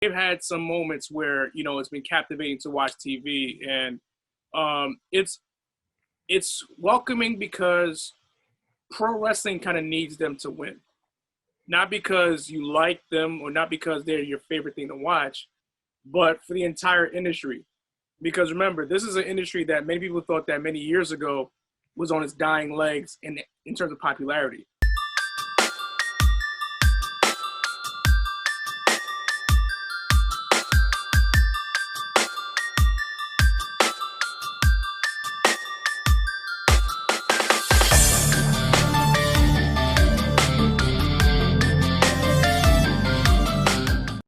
they've had some moments where, you know, it's been captivating to watch TV, and it's welcoming because pro wrestling kind of needs them to win. Not because you like them or not because they're your favorite thing to watch, but for the entire industry. Because remember, this is an industry that many people thought that many years ago was on its dying legs in terms of popularity.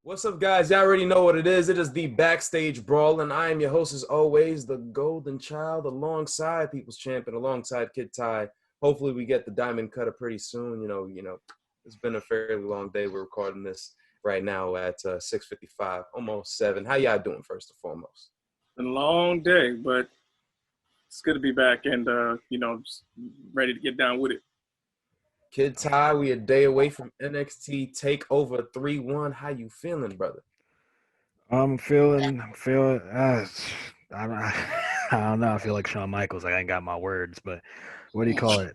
What's up, guys? Y'all already know what it is. It is the Backstage Brawl, and I am your host, as always, the GoldenChild, alongside PeoplesChamp and alongside Kid Ty. Hopefully, we get the diamond cutter pretty soon. You know, it's been a fairly long day. We're recording this right now at 6:55, almost 7. How y'all doing, first and foremost? It's been a long day, but it's good to be back and, just ready to get down with it. Kid Ty, we a day away from NXT TakeOver 3-1. How you feeling, brother? I'm feeling. I don't know. I feel like Shawn Michaels. I ain't got my words, but what do you call it?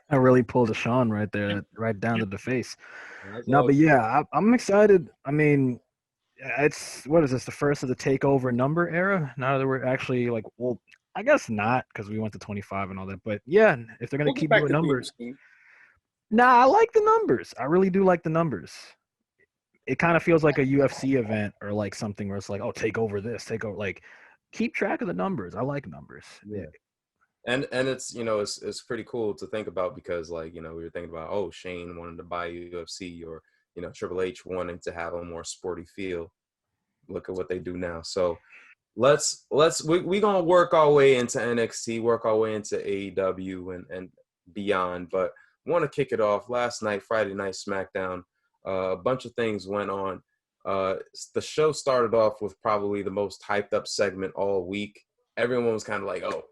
I really pulled a Shawn right there, right down to the face. But yeah, I'm excited. I mean, what is this? The first of the TakeOver number era? Now that we're actually well, I guess not, because we went to 25 and all that. But yeah, if they're gonna keep doing numbers, I like the numbers. I really do like the numbers. It kind of feels like a UFC event or like something where it's like, oh, take over this, take over. Like, keep track of the numbers. I like numbers. Yeah. And it's it's pretty cool to think about because we were thinking about, oh, Shane wanted to buy UFC, or Triple H wanting to have a more sporty feel. Look at what they do now. So we're gonna work our way into NXT, work our way into AEW and beyond. But want to kick it off. Last night, Friday night SmackDown, a bunch of things went on. The show started off with probably the most hyped up segment all week. Everyone was kind of like, oh,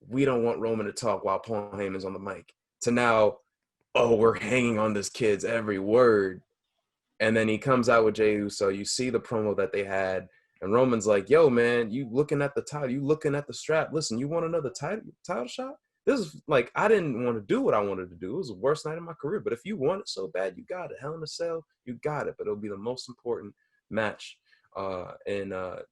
we don't want Roman to talk while Paul Heyman's on the mic. To now, oh, we're hanging on this kid's every word. And then he comes out with Jey Uso. You see the promo that they had. And Roman's like, yo, man, you looking at the title, you looking at the strap. Listen, you want another title shot? This is I didn't want to do what I wanted to do. It was the worst night of my career. But if you want it so bad, you got it. Hell in a Cell, you got it. But it'll be the most important match in the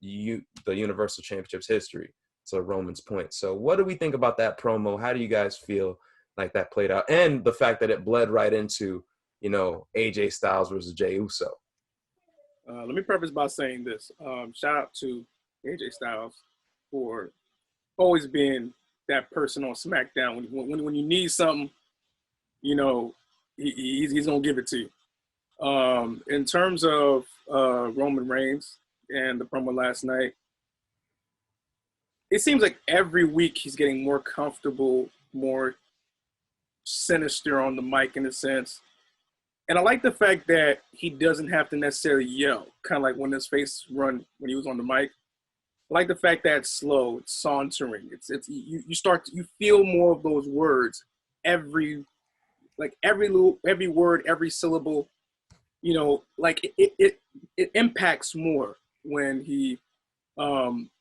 Universal Championship's history, to Roman's point. So what do we think about that promo? How do you guys feel like that played out? And the fact that it bled right into, AJ Styles versus Jey Uso. Let me preface by saying this. Shout out to AJ Styles for always being that person on SmackDown. When you need something, he's going to give it to you. In terms of Roman Reigns and the promo last night, it seems like every week he's getting more comfortable, more sinister on the mic in a sense. And I like the fact that he doesn't have to necessarily yell, kind of like when his face run when he was on the mic. I like the fact that it's slow, it's sauntering. You feel more of those words every word, every syllable. It impacts more when he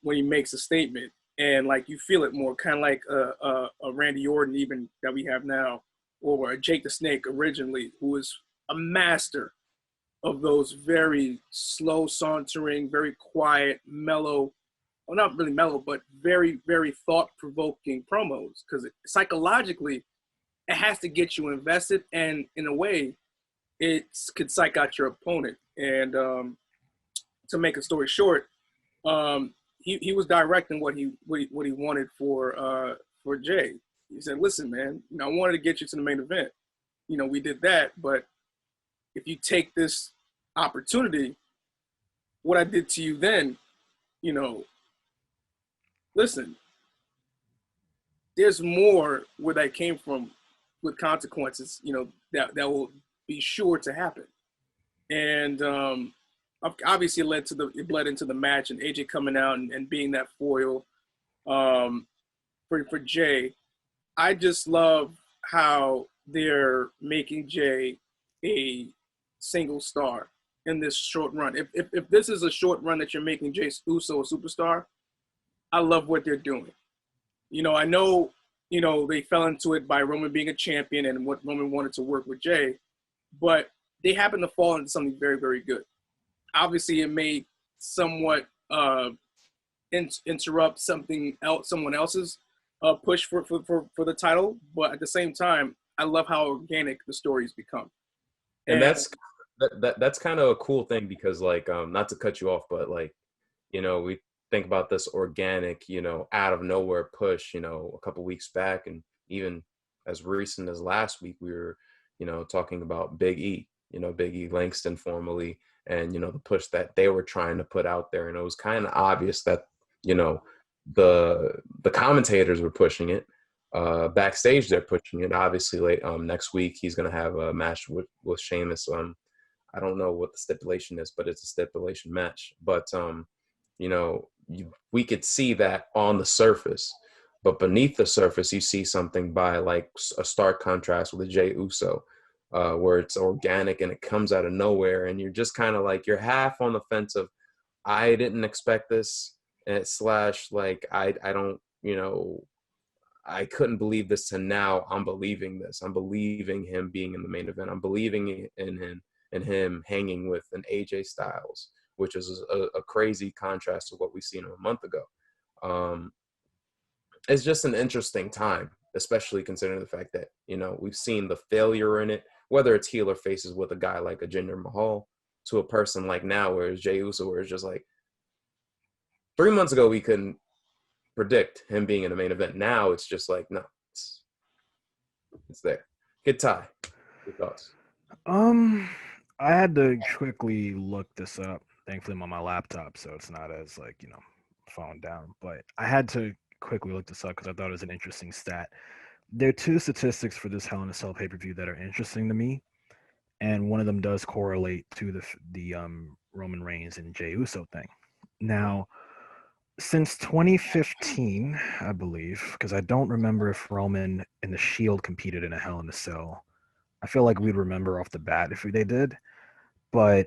makes a statement, and you feel it more, kind of like a Randy Orton even that we have now, or a Jake the Snake originally, who was a master of those very slow sauntering, very quiet, mellow, well, not really mellow, but very, very thought-provoking promos, because psychologically it has to get you invested, and in a way it could psych out your opponent. And to make a story short, he was directing what he wanted for Jay. He said, listen, man, I wanted to get you to the main event. We did that, but if you take this opportunity, what I did to you then, listen, there's more where that came from with consequences, that will be sure to happen. And obviously it bled into the match, and AJ coming out and being that foil for Jay. I just love how they're making Jay a single star. in this short run. If this is a short run that you're making Jay Uso a superstar, I love what they're doing. I know, they fell into it by Roman being a champion and what Roman wanted to work with Jay, but they happen to fall into something very, very good. Obviously, it may somewhat interrupt someone else's push for the title, but at the same time, I love how organic the story's become. And that's kind of a cool thing because, like, not to cut you off, but like, we think about this organic, out of nowhere push, a couple weeks back, and even as recent as last week, we were, talking about Big E, Big E Langston formerly, and the push that they were trying to put out there, and it was kind of obvious that the commentators were pushing it. Backstage, they're pushing it. Obviously, next week he's gonna have a match with Sheamus. I don't know what the stipulation is, but it's a stipulation match. But we could see that on the surface, but beneath the surface, you see something by like a stark contrast with a Jey Uso, where it's organic and it comes out of nowhere, and you're just kind of like, you're half on the fence of, I didn't expect this, and / like I don't, I couldn't believe this, to now I'm believing this. I'm believing him being in the main event. I'm believing in him hanging with an AJ Styles, which is a crazy contrast to what we seen a month ago. It's just an interesting time, especially considering the fact that, we've seen the failure in it, whether it's heel or faces with a guy like a Jinder Mahal, to a person like now where it's Jey Uso, where it's just like 3 months ago we couldn't predict him being in the main event. Now it's just like, no, it's there. Good tie. Your thoughts? I had to quickly look this up. Thankfully, I'm on my laptop, so it's not as phone down. But I had to quickly look this up because I thought it was an interesting stat. There are two statistics for this Hell in a Cell pay-per-view that are interesting to me, and one of them does correlate to the Roman Reigns and Jey Uso thing. Now, since 2015, I believe, because I don't remember if Roman and the Shield competed in a Hell in a Cell. I feel like we'd remember off the bat if they did, but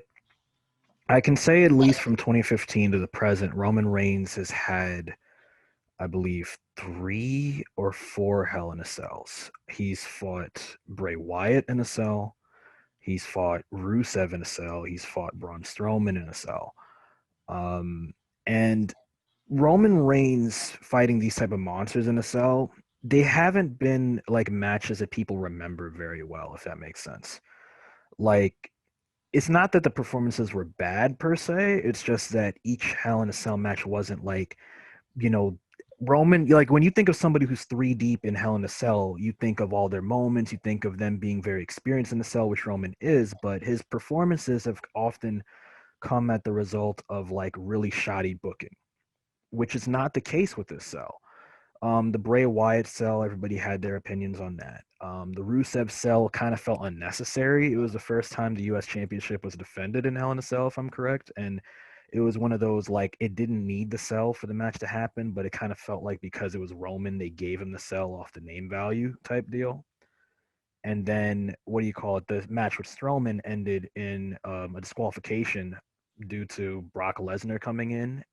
I can say at least from 2015 to the present, Roman Reigns has had, I believe, 3 or 4 Hell in a Cells. He's fought Bray Wyatt in a cell. He's fought Rusev in a cell. He's fought Braun Strowman in a cell. And Roman Reigns fighting these type of monsters in a cell, they haven't been like matches that people remember very well, if that makes sense. Like, it's not that the performances were bad per se. It's just that each Hell in a Cell match wasn't like, Roman, like when you think of somebody who's 3 deep in Hell in a Cell, you think of all their moments, you think of them being very experienced in the cell, which Roman is, but his performances have often come at the result of like really shoddy booking, which is not the case with this cell. The Bray Wyatt cell, everybody had their opinions on that. The Rusev cell kind of felt unnecessary. It was the first time the U.S. Championship was defended in Hell in a Cell, if I'm correct, and it was one of those, like, it didn't need the cell for the match to happen, but it kind of felt like because it was Roman, they gave him the cell off the name value type deal. And then, the match with Strowman ended in a disqualification due to Brock Lesnar coming in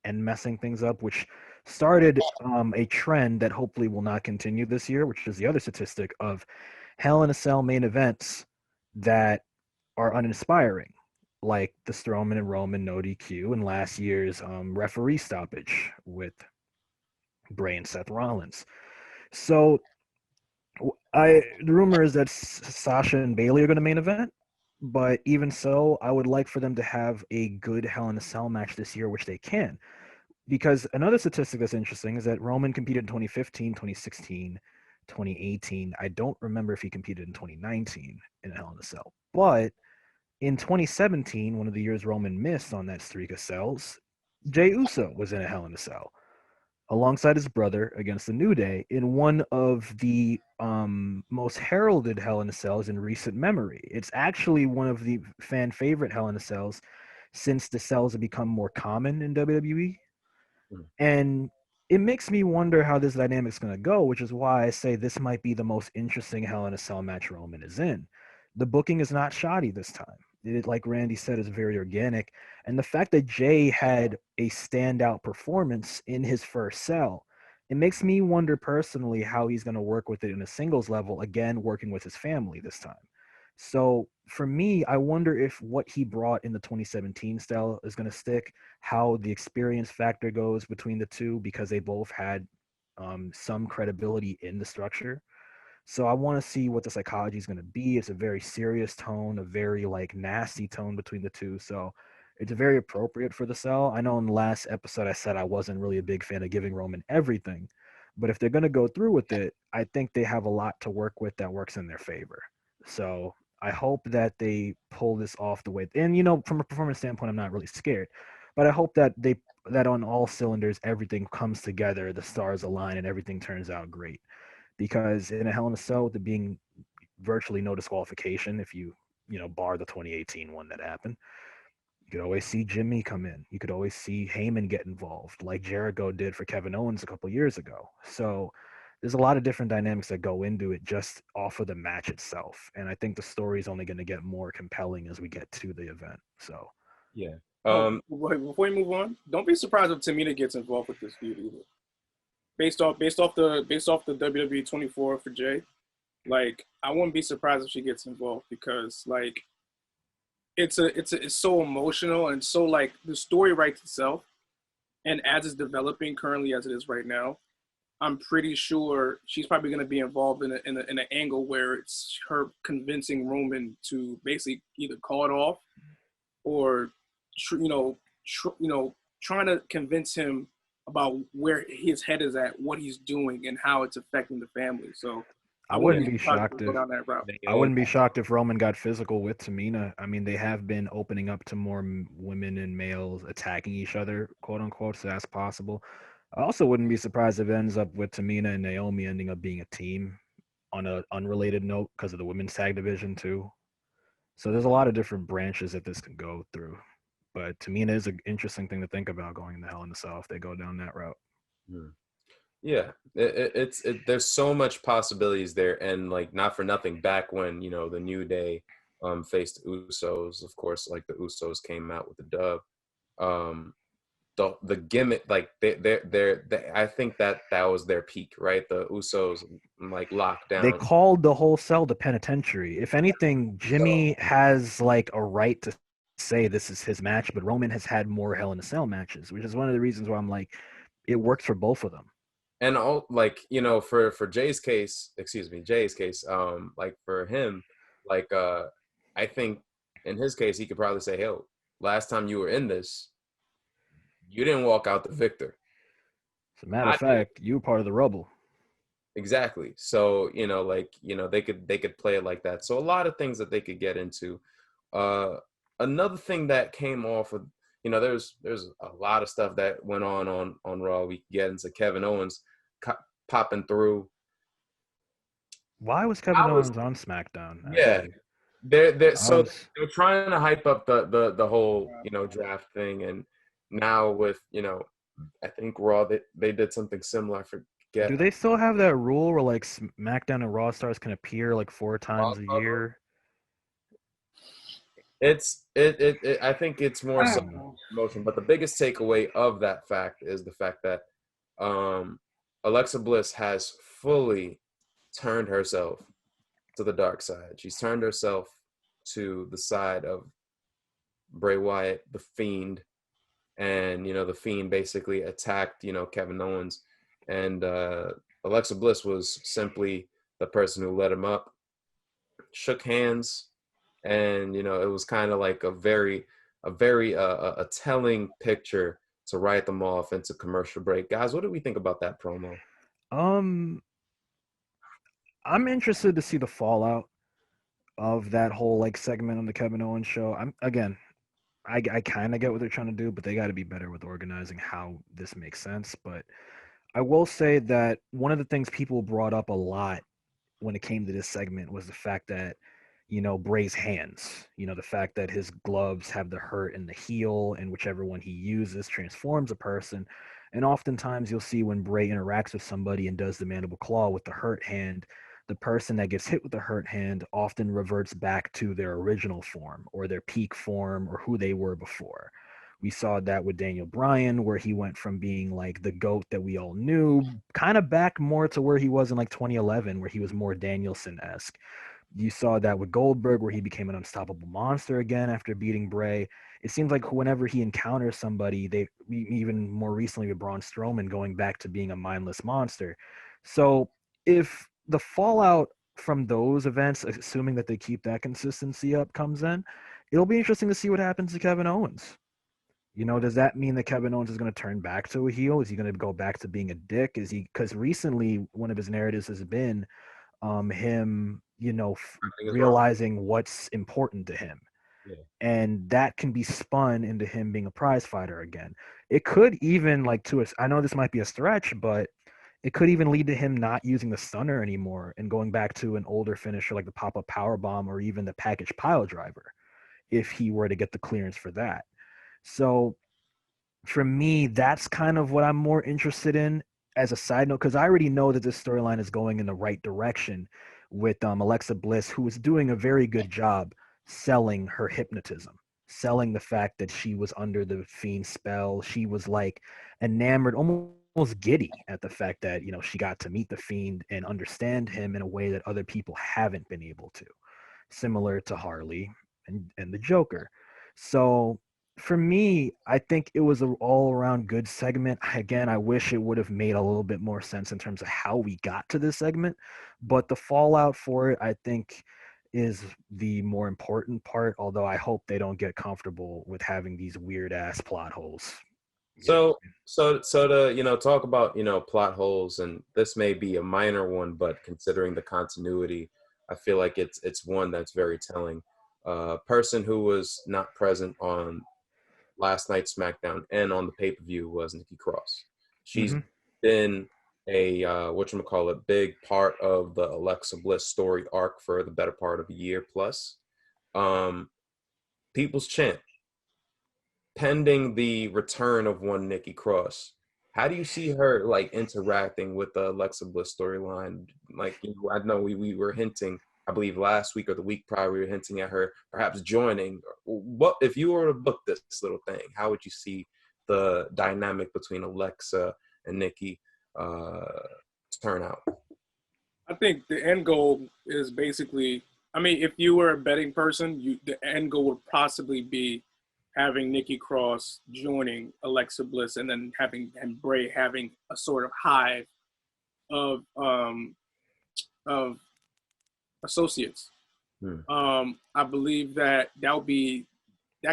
and messing things up, which started a trend that hopefully will not continue this year, which is the other statistic of Hell in a Cell main events that are uninspiring, like the Strowman and Roman no DQ and last year's referee stoppage with Bray and Seth Rollins. So the rumor is that Sasha and Bayley are going to main event, but even so, I would like for them to have a good Hell in a Cell match this year, which they can. Because another statistic that's interesting is that Roman competed in 2015, 2016, 2018. I don't remember if he competed in 2019 in Hell in a Cell. But in 2017, one of the years Roman missed on that streak of cells, Jey Uso was in a Hell in a Cell alongside his brother against the New Day in one of the most heralded Hell in a Cells in recent memory. It's actually one of the fan favorite Hell in a Cells since the cells have become more common in WWE. And it makes me wonder how this dynamic's going to go, which is why I say this might be the most interesting Hell in a Cell match Roman is in. The booking is not shoddy this time. like Randy said, is very organic. And the fact that Jay had a standout performance in his first cell, it makes me wonder personally how he's going to work with it in a singles level, again, working with his family this time. So for me, I wonder if what he brought in the 2017 style is going to stick, how the experience factor goes between the two, because they both had some credibility in the structure. So I want to see what the psychology is going to be. It's a very serious tone, a very like nasty tone between the two. So it's very appropriate for the cell. I know in the last episode I said I wasn't really a big fan of giving Roman everything, but if they're going to go through with it, I think they have a lot to work with that works in their favor. So I hope that they pull this off the way. And from a performance standpoint, I'm not really scared, but I hope that that on all cylinders everything comes together, the stars align, and everything turns out great, because in a Hell in a Cell, with there being virtually no disqualification, if you bar the 2018 one that happened, you could always see Jimmy come in. You could always see Heyman get involved, like Jericho did for Kevin Owens a couple years ago. So there's a lot of different dynamics that go into it just off of the match itself. And I think the story is only going to get more compelling as we get to the event. So Yeah. Before we move on, don't be surprised if Tamina gets involved with this feud either. Based off the WWE 24 for Jay, like I wouldn't be surprised if she gets involved, because like it's so emotional and so like the story writes itself, and as it's developing currently as it is right now, I'm pretty sure she's probably going to be involved in an angle where it's her convincing Roman to basically either call it off or trying to convince him about where his head is at, what he's doing, and how it's affecting the family. So I wouldn't wouldn't be shocked go if down that route. I wouldn't be shocked if Roman got physical with Tamina. I mean, they have been opening up to more women and males attacking each other, quote unquote, so that's possible. I also wouldn't be surprised if it ends up with Tamina and Naomi ending up being a team on an unrelated note because of the women's tag division too. So there's a lot of different branches that this can go through. But Tamina is an interesting thing to think about going in the Hell in the Cell if they go down that route. Yeah, there's so much possibilities there, and like not for nothing, back when the New Day faced the Usos, of course, like the Usos came out with the dub. The gimmick, like they I think that was their peak, right? The Usos like locked They down. called the whole cell the penitentiary. If anything, Jimmy has like a right to say this is his match, but Roman has had more Hell in a Cell matches, which is one of the reasons why I'm like, it works for both of them. And all like for Jay's case, like for him, like I think in his case he could probably say, "Hey, last time you were in this, you didn't walk out the victor." As a matter of fact, you were part of the rubble. Exactly. So they could play it like that. So a lot of things that they could get into. Another thing that came off of there's a lot of stuff that went on Raw. We could get into Kevin Owens popping through. Why was Kevin Owens on SmackDown? Yeah, they're trying to hype up the whole draft thing, and now with I think Raw they did something similar. I forget. Do they still have that rule where like SmackDown and Raw stars can appear like 4 times a year? I think it's more so emotion, but the biggest takeaway of that fact is the fact that Alexa Bliss has fully turned herself to the dark side. She's turned herself to the side of Bray Wyatt, the Fiend, and the Fiend basically attacked Kevin Owens, and Alexa Bliss was simply the person who led him up, shook hands, and it was kind of like a very telling picture to write them off into commercial break. Guys, what do we think about that promo? I'm interested to see the fallout of that whole like segment on the Kevin Owens show. I kind of get what they're trying to do, but they got to be better with organizing how this makes sense. But I will say that one of the things people brought up a lot when it came to this segment was the fact that, Bray's hands, the fact that his gloves have the hurt and the heel, and whichever one he uses transforms a person. And oftentimes you'll see when Bray interacts with somebody and does the mandible claw with the hurt hand, the person that gets hit with a hurt hand often reverts back to their original form or their peak form or who they were before. We saw that with Daniel Bryan, where he went from being like the GOAT that we all knew, kind of back more to where he was in like 2011, where he was more Danielson-esque. You saw that with Goldberg, where he became an unstoppable monster again after beating Bray. It seems like whenever he encounters somebody, even more recently with Braun Strowman going back to being a mindless monster. So if the fallout from those events, assuming that they keep that consistency up, comes in, it'll be interesting to see what happens to Kevin Owens. Does that mean that Kevin Owens is going to turn back to a heel? Is he going to go back to being a dick? Because recently one of his narratives has been him, realizing what's important to him. Yeah. And that can be spun into him being a prize fighter again. It could even I know this might be a stretch, but it could even lead to him not using the stunner anymore and going back to an older finisher like the pop-up power bomb or even the package pile driver if he were to get the clearance for that. So for me, that's kind of what I'm more interested in as a side note, because I already know that this storyline is going in the right direction with Alexa Bliss, who is doing a very good job selling her hypnotism, selling the fact that she was under the Fiend spell. She was like enamored, almost giddy at the fact that, she got to meet the Fiend and understand him in a way that other people haven't been able to, similar to Harley and the Joker. So for me, I think it was an all-around good segment. Again, I wish it would have made a little bit more sense in terms of how we got to this segment, but the fallout for it, I think, is the more important part, although I hope they don't get comfortable with having these weird-ass plot holes. So to talk about plot holes, and this may be a minor one, but considering the continuity, I feel like it's one that's very telling. Person who was not present on last night's SmackDown and on the pay-per-view was Nikki Cross. She's been a whatchamacallit, big part of the Alexa Bliss story arc for the better part of a year plus. People's Champ, pending the return of one Nikki Cross. How do you see her interacting with the Alexa Bliss storyline? I know we were hinting, I believe last week or the week prior, we were hinting at her perhaps joining. What if you were to book this little thing? How would you see the dynamic between Alexa and Nikki turn out? I think the end goal is basically, if you were a betting person, the end goal would possibly be having Nikki Cross joining Alexa Bliss and then and Bray having a sort of hive of associates. I believe that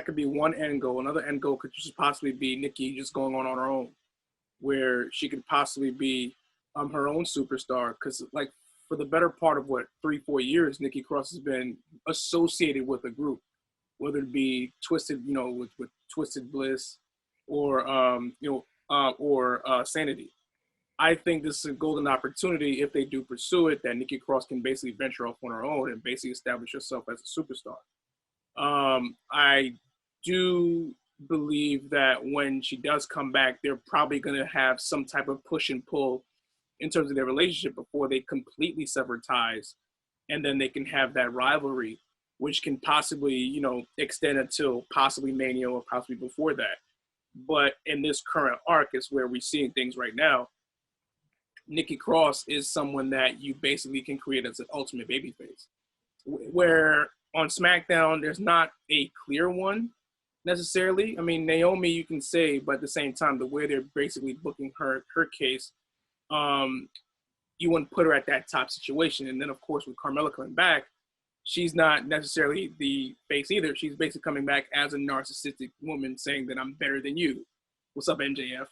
could be one end goal. Another end goal could just possibly be Nikki just going on her own, where she could possibly be her own superstar. Because for the better part of 3-4 years, Nikki Cross has been associated with a group, whether it be Twisted, with Twisted Bliss, or Sanity. I think this is a golden opportunity if they do pursue it, that Nikki Cross can basically venture off on her own and basically establish herself as a superstar. I do believe that when she does come back, they're probably going to have some type of push and pull in terms of their relationship before they completely sever ties, and then they can have that rivalry, which can possibly, extend until possibly Mania or possibly before that. But in this current arc is where we're seeing things right now. Nikki Cross is someone that you basically can create as an ultimate babyface. Where on SmackDown, there's not a clear one necessarily. Naomi, you can say, but at the same time, the way they're basically booking her case, you wouldn't put her at that top situation. And then, of course, with Carmella coming back, she's not necessarily the face either. She's basically coming back as a narcissistic woman saying that I'm better than you. What's up, MJF?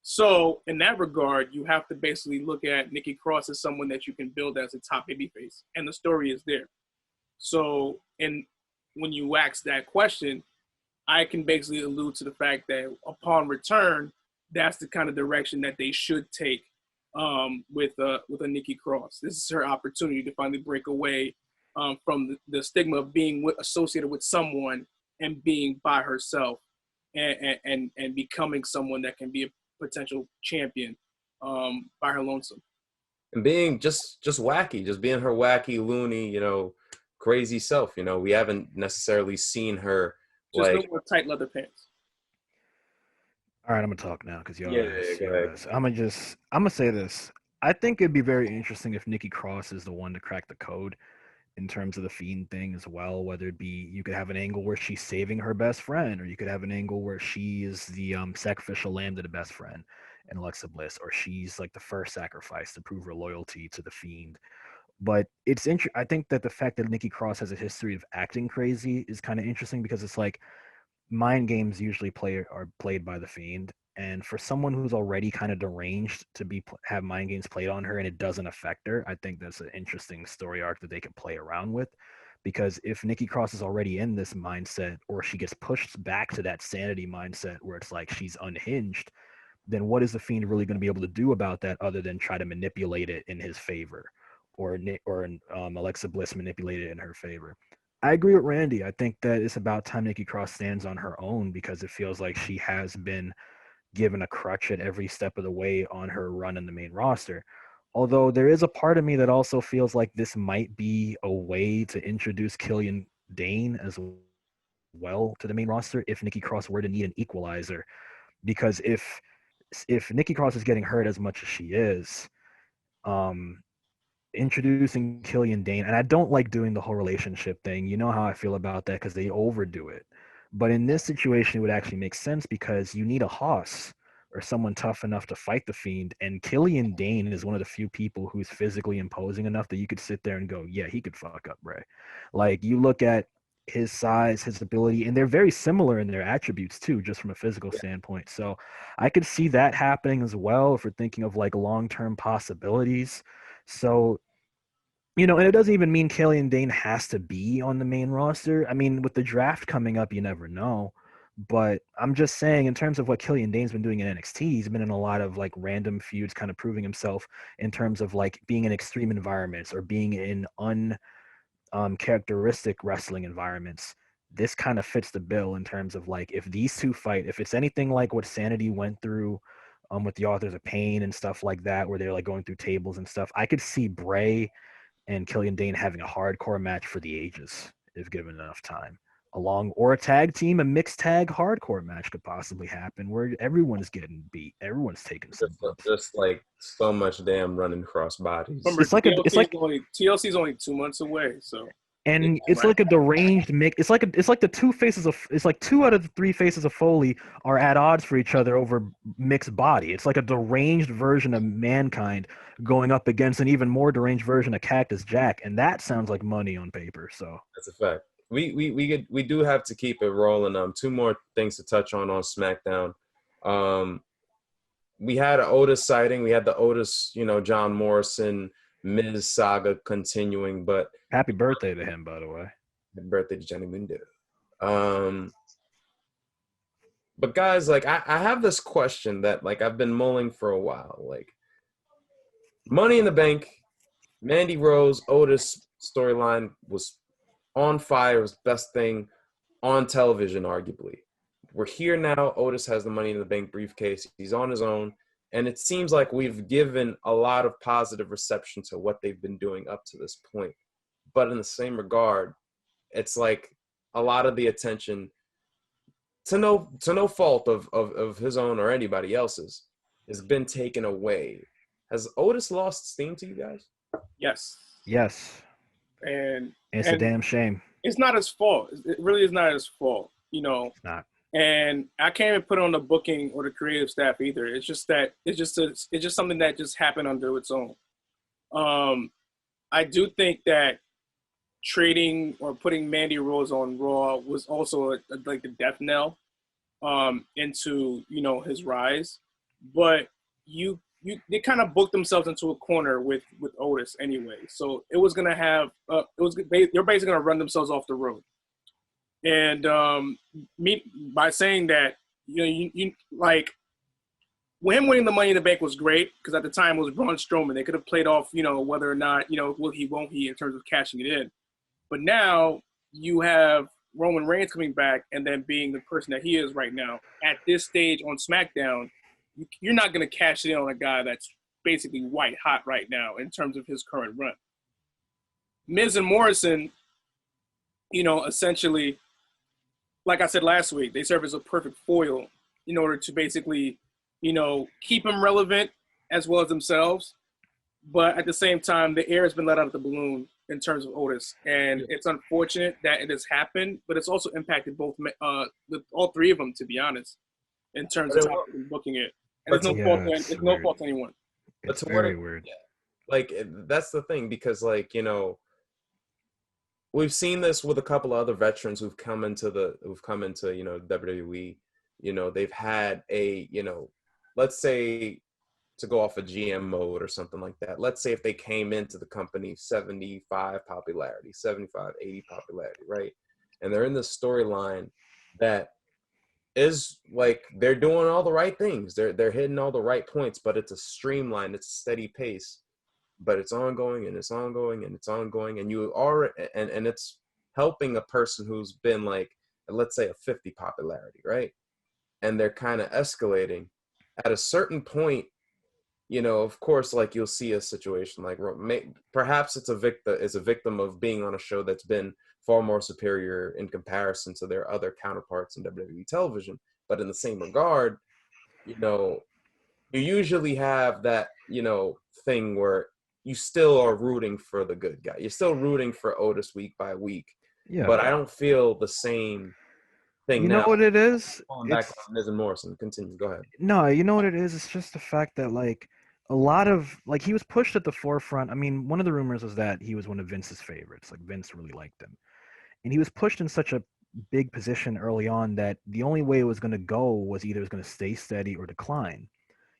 So in that regard, you have to basically look at Nikki Cross as someone that you can build as a top babyface, and the story is there. So, when you ask that question, I can basically allude to the fact that upon return, that's the kind of direction that they should take with a Nikki Cross. This is her opportunity to finally break away from the stigma of being associated with someone and being by herself, and becoming someone that can be a potential champion by her lonesome. and being just wacky, just being her wacky, loony, crazy self. We haven't necessarily seen her Just no like. more tight leather pants. All right, I'm gonna talk now because Yeah, yeah, go ahead. I'm gonna say this. I think it'd be very interesting if Nikki Cross is the one to crack the code in terms of the Fiend thing as well. Whether it be you could have an angle where she's saving her best friend, or you could have an angle where she is the sacrificial lamb to the best friend in Alexa Bliss, or she's like the first sacrifice to prove her loyalty to the Fiend. But I think that the fact that Nikki Cross has a history of acting crazy is kind of interesting because it's like mind games usually are played by the Fiend, and for someone who's already kind of deranged to have mind games played on her and it doesn't affect her, I think that's an interesting story arc that they could play around with. Because if Nikki Cross is already in this mindset, or she gets pushed back to that sanity mindset where it's like she's unhinged, then what is the Fiend really going to be able to do about that other than try to manipulate it in his favor, or Alexa Bliss manipulate it in her favor? I agree with Randy. I think that it's about time Nikki Cross stands on her own because it feels like she has been given a crutch at every step of the way on her run in the main roster. Although there is a part of me that also feels like this might be a way to introduce Killian Dane as well to the main roster if Nikki Cross were to need an equalizer. Because if Nikki Cross is getting hurt as much as she is, um, introducing Killian Dane, and I don't like doing the whole relationship thing. You know how I feel about that because they overdo it. But in this situation, it would actually make sense because you need a Hoss or someone tough enough to fight the Fiend. And Killian Dane is one of the few people who's physically imposing enough that you could sit there and go, yeah, he could fuck up Bray. Like you look at his size, his ability, and they're very similar in their attributes too, just from a physical standpoint. So I could see that happening as well if we're thinking of like long-term possibilities. So, and it doesn't even mean Killian Dane has to be on the main roster. I mean, with the draft coming up, you never know. But I'm just saying, in terms of what Killian Dane's been doing in NXT, he's been in a lot of like random feuds, kind of proving himself in terms of like being in extreme environments or being in characteristic wrestling environments. This kind of fits the bill in terms of like if these two fight, if it's anything like what Sanity went through with the Authors of Pain and stuff like that, where they're like going through tables and stuff, I could see Bray and Killian Dane having a hardcore match for the ages if given enough time. Or a tag team, a mixed tag hardcore match could possibly happen where everyone's getting beat, everyone's taking some bumps. Just like so much damn running cross bodies. Remember, TLC's only 2 months away, so. And it's like a deranged mix. It's like the two out of the three faces of Foley are at odds for each other over mixed body. It's like a deranged version of Mankind going up against an even more deranged version of Cactus Jack, and that sounds like money on paper. So that's a fact. We do have to keep it rolling. Two more things to touch on SmackDown. We had an Otis sighting. We had the Otis, John Morrison Miz saga continuing, but happy birthday to him, by the way. Happy birthday to Johnny Mundo. But guys, like I have this question that like I've been mulling for a while. Like Money in the Bank, Mandy Rose, Otis storyline was on fire, was best thing on television, arguably. We're here now. Otis has the Money in the Bank briefcase. He's on his own. And it seems like we've given a lot of positive reception to what they've been doing up to this point. But in the same regard, it's like a lot of the attention, to no fault of his own or anybody else's, has been taken away. Has Otis lost steam to you guys? Yes. Yes. And it's a damn shame. It's not his fault. It really is not his fault. It's not. And I can't even put it on the booking or the creative staff either. It's just something that just happened under its own. I do think that trading or putting Mandy Rose on Raw was also like the death knell into his rise. But they kind of booked themselves into a corner with Otis anyway. So it was gonna have they're basically gonna run themselves off the road. And by saying that, you like, when him winning the Money in the Bank was great because at the time it was Braun Strowman. They could have played off, whether or not, will he, won't he, in terms of cashing it in. But now you have Roman Reigns coming back and then being the person that he is right now at this stage on SmackDown. You're not going to cash it in on a guy that's basically white hot right now in terms of his current run. Miz and Morrison, essentially, like I said last week, they serve as a perfect foil in order to basically, keep them relevant as well as themselves. But at the same time, the air has been let out of the balloon in terms of Otis. And it's unfortunate that it has happened, but it's also impacted both all three of them, to be honest, in terms of booking it. And it's no fault to anyone. It's very weird. Like, that's the thing, because, like, we've seen this with a couple of other veterans who've come into WWE. They've had let's say, to go off a GM mode or something like that. Let's say if they came into the company 75 popularity, 75, 80 popularity, right? And they're in this storyline that is like they're doing all the right things. They're hitting all the right points, but it's a streamline, it's a steady pace. But it's ongoing and it's ongoing and it's ongoing, and you are and it's helping a person who's been like, let's say, a 50 popularity, right? And they're kind of escalating. At a certain point, of course, like, you'll see a situation like perhaps it's a victim of being on a show that's been far more superior in comparison to their other counterparts in WWE television. But in the same regard, you usually have that, thing where you still are rooting for the good guy. You're still rooting for Otis week by week. Yeah. But I don't feel the same thing now. You know what it is? Going back on Miz and Morrison. Continue. Go ahead. No, you know what it is? It's just the fact that, like, a lot of, like, he was pushed at the forefront. I mean, one of the rumors was that he was one of Vince's favorites. Like, Vince really liked him. And he was pushed in such a big position early on that the only way it was going to go was either it was going to stay steady or decline.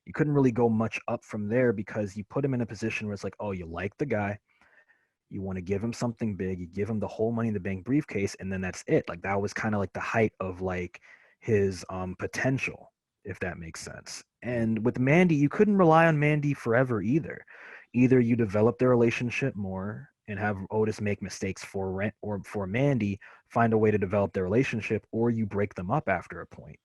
You couldn't really go much up from there because you put him in a position where it's like, oh, you like the guy. You want to give him something big. You give him the whole Money in the Bank briefcase, and then that's it. Like, that was kind of like the height of, like, his potential, if that makes sense. And with Mandy, you couldn't rely on Mandy forever either. Either you develop their relationship more and have Otis make mistakes for Mandy, find a way to develop their relationship, or you break them up after a point.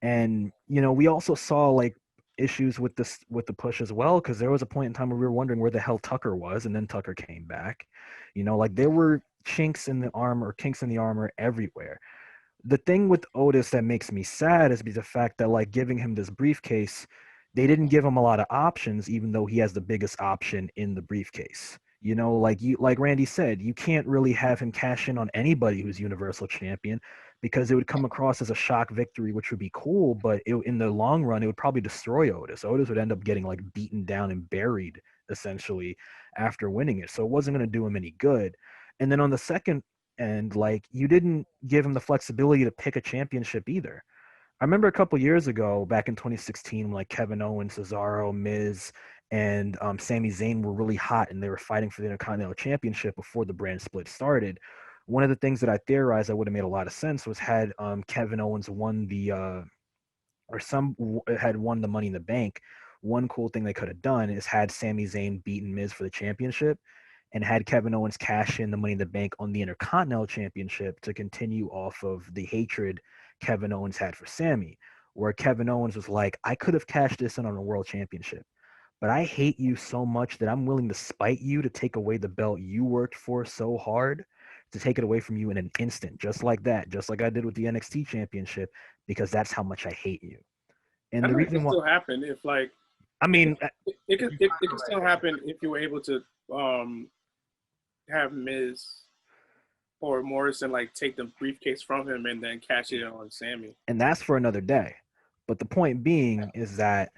And, we also saw, like, issues with the push as well, because there was a point in time where we were wondering where the hell Tucker was, and then Tucker came back. Like, there were kinks in the armor everywhere. The thing with Otis that makes me sad is the fact that, like, giving him this briefcase, they didn't give him a lot of options, even though he has the biggest option in the briefcase. Like Randy said, you can't really have him cash in on anybody who's Universal Champion, because it would come across as a shock victory, which would be cool, but in the long run, it would probably destroy Otis. Otis would end up getting, like, beaten down and buried, essentially, after winning it. So it wasn't going to do him any good. And then on the second end, like, you didn't give him the flexibility to pick a championship either. I remember a couple years ago, back in 2016, like, Kevin Owens, Cesaro, Miz, and Sami Zayn were really hot, and they were fighting for the Intercontinental Championship before the brand split started. One of the things that I theorized that would have made a lot of sense was had Kevin Owens won had won the Money in the Bank. One cool thing they could have done is had Sami Zayn beaten Miz for the championship, and had Kevin Owens cash in the Money in the Bank on the Intercontinental Championship to continue off of the hatred Kevin Owens had for Sami, where Kevin Owens was like, I could have cashed this in on a world championship, but I hate you so much that I'm willing to spite you to take away the belt you worked for so hard, to take it away from you in an instant, just like that, just like I did with the NXT championship, because that's how much I hate you. And the reason why still happen if, like, I mean, it could still happen if you were able to have Miz or Morrison, like, take the briefcase from him and then cash it in on Sami. And that's for another day. But the point being is that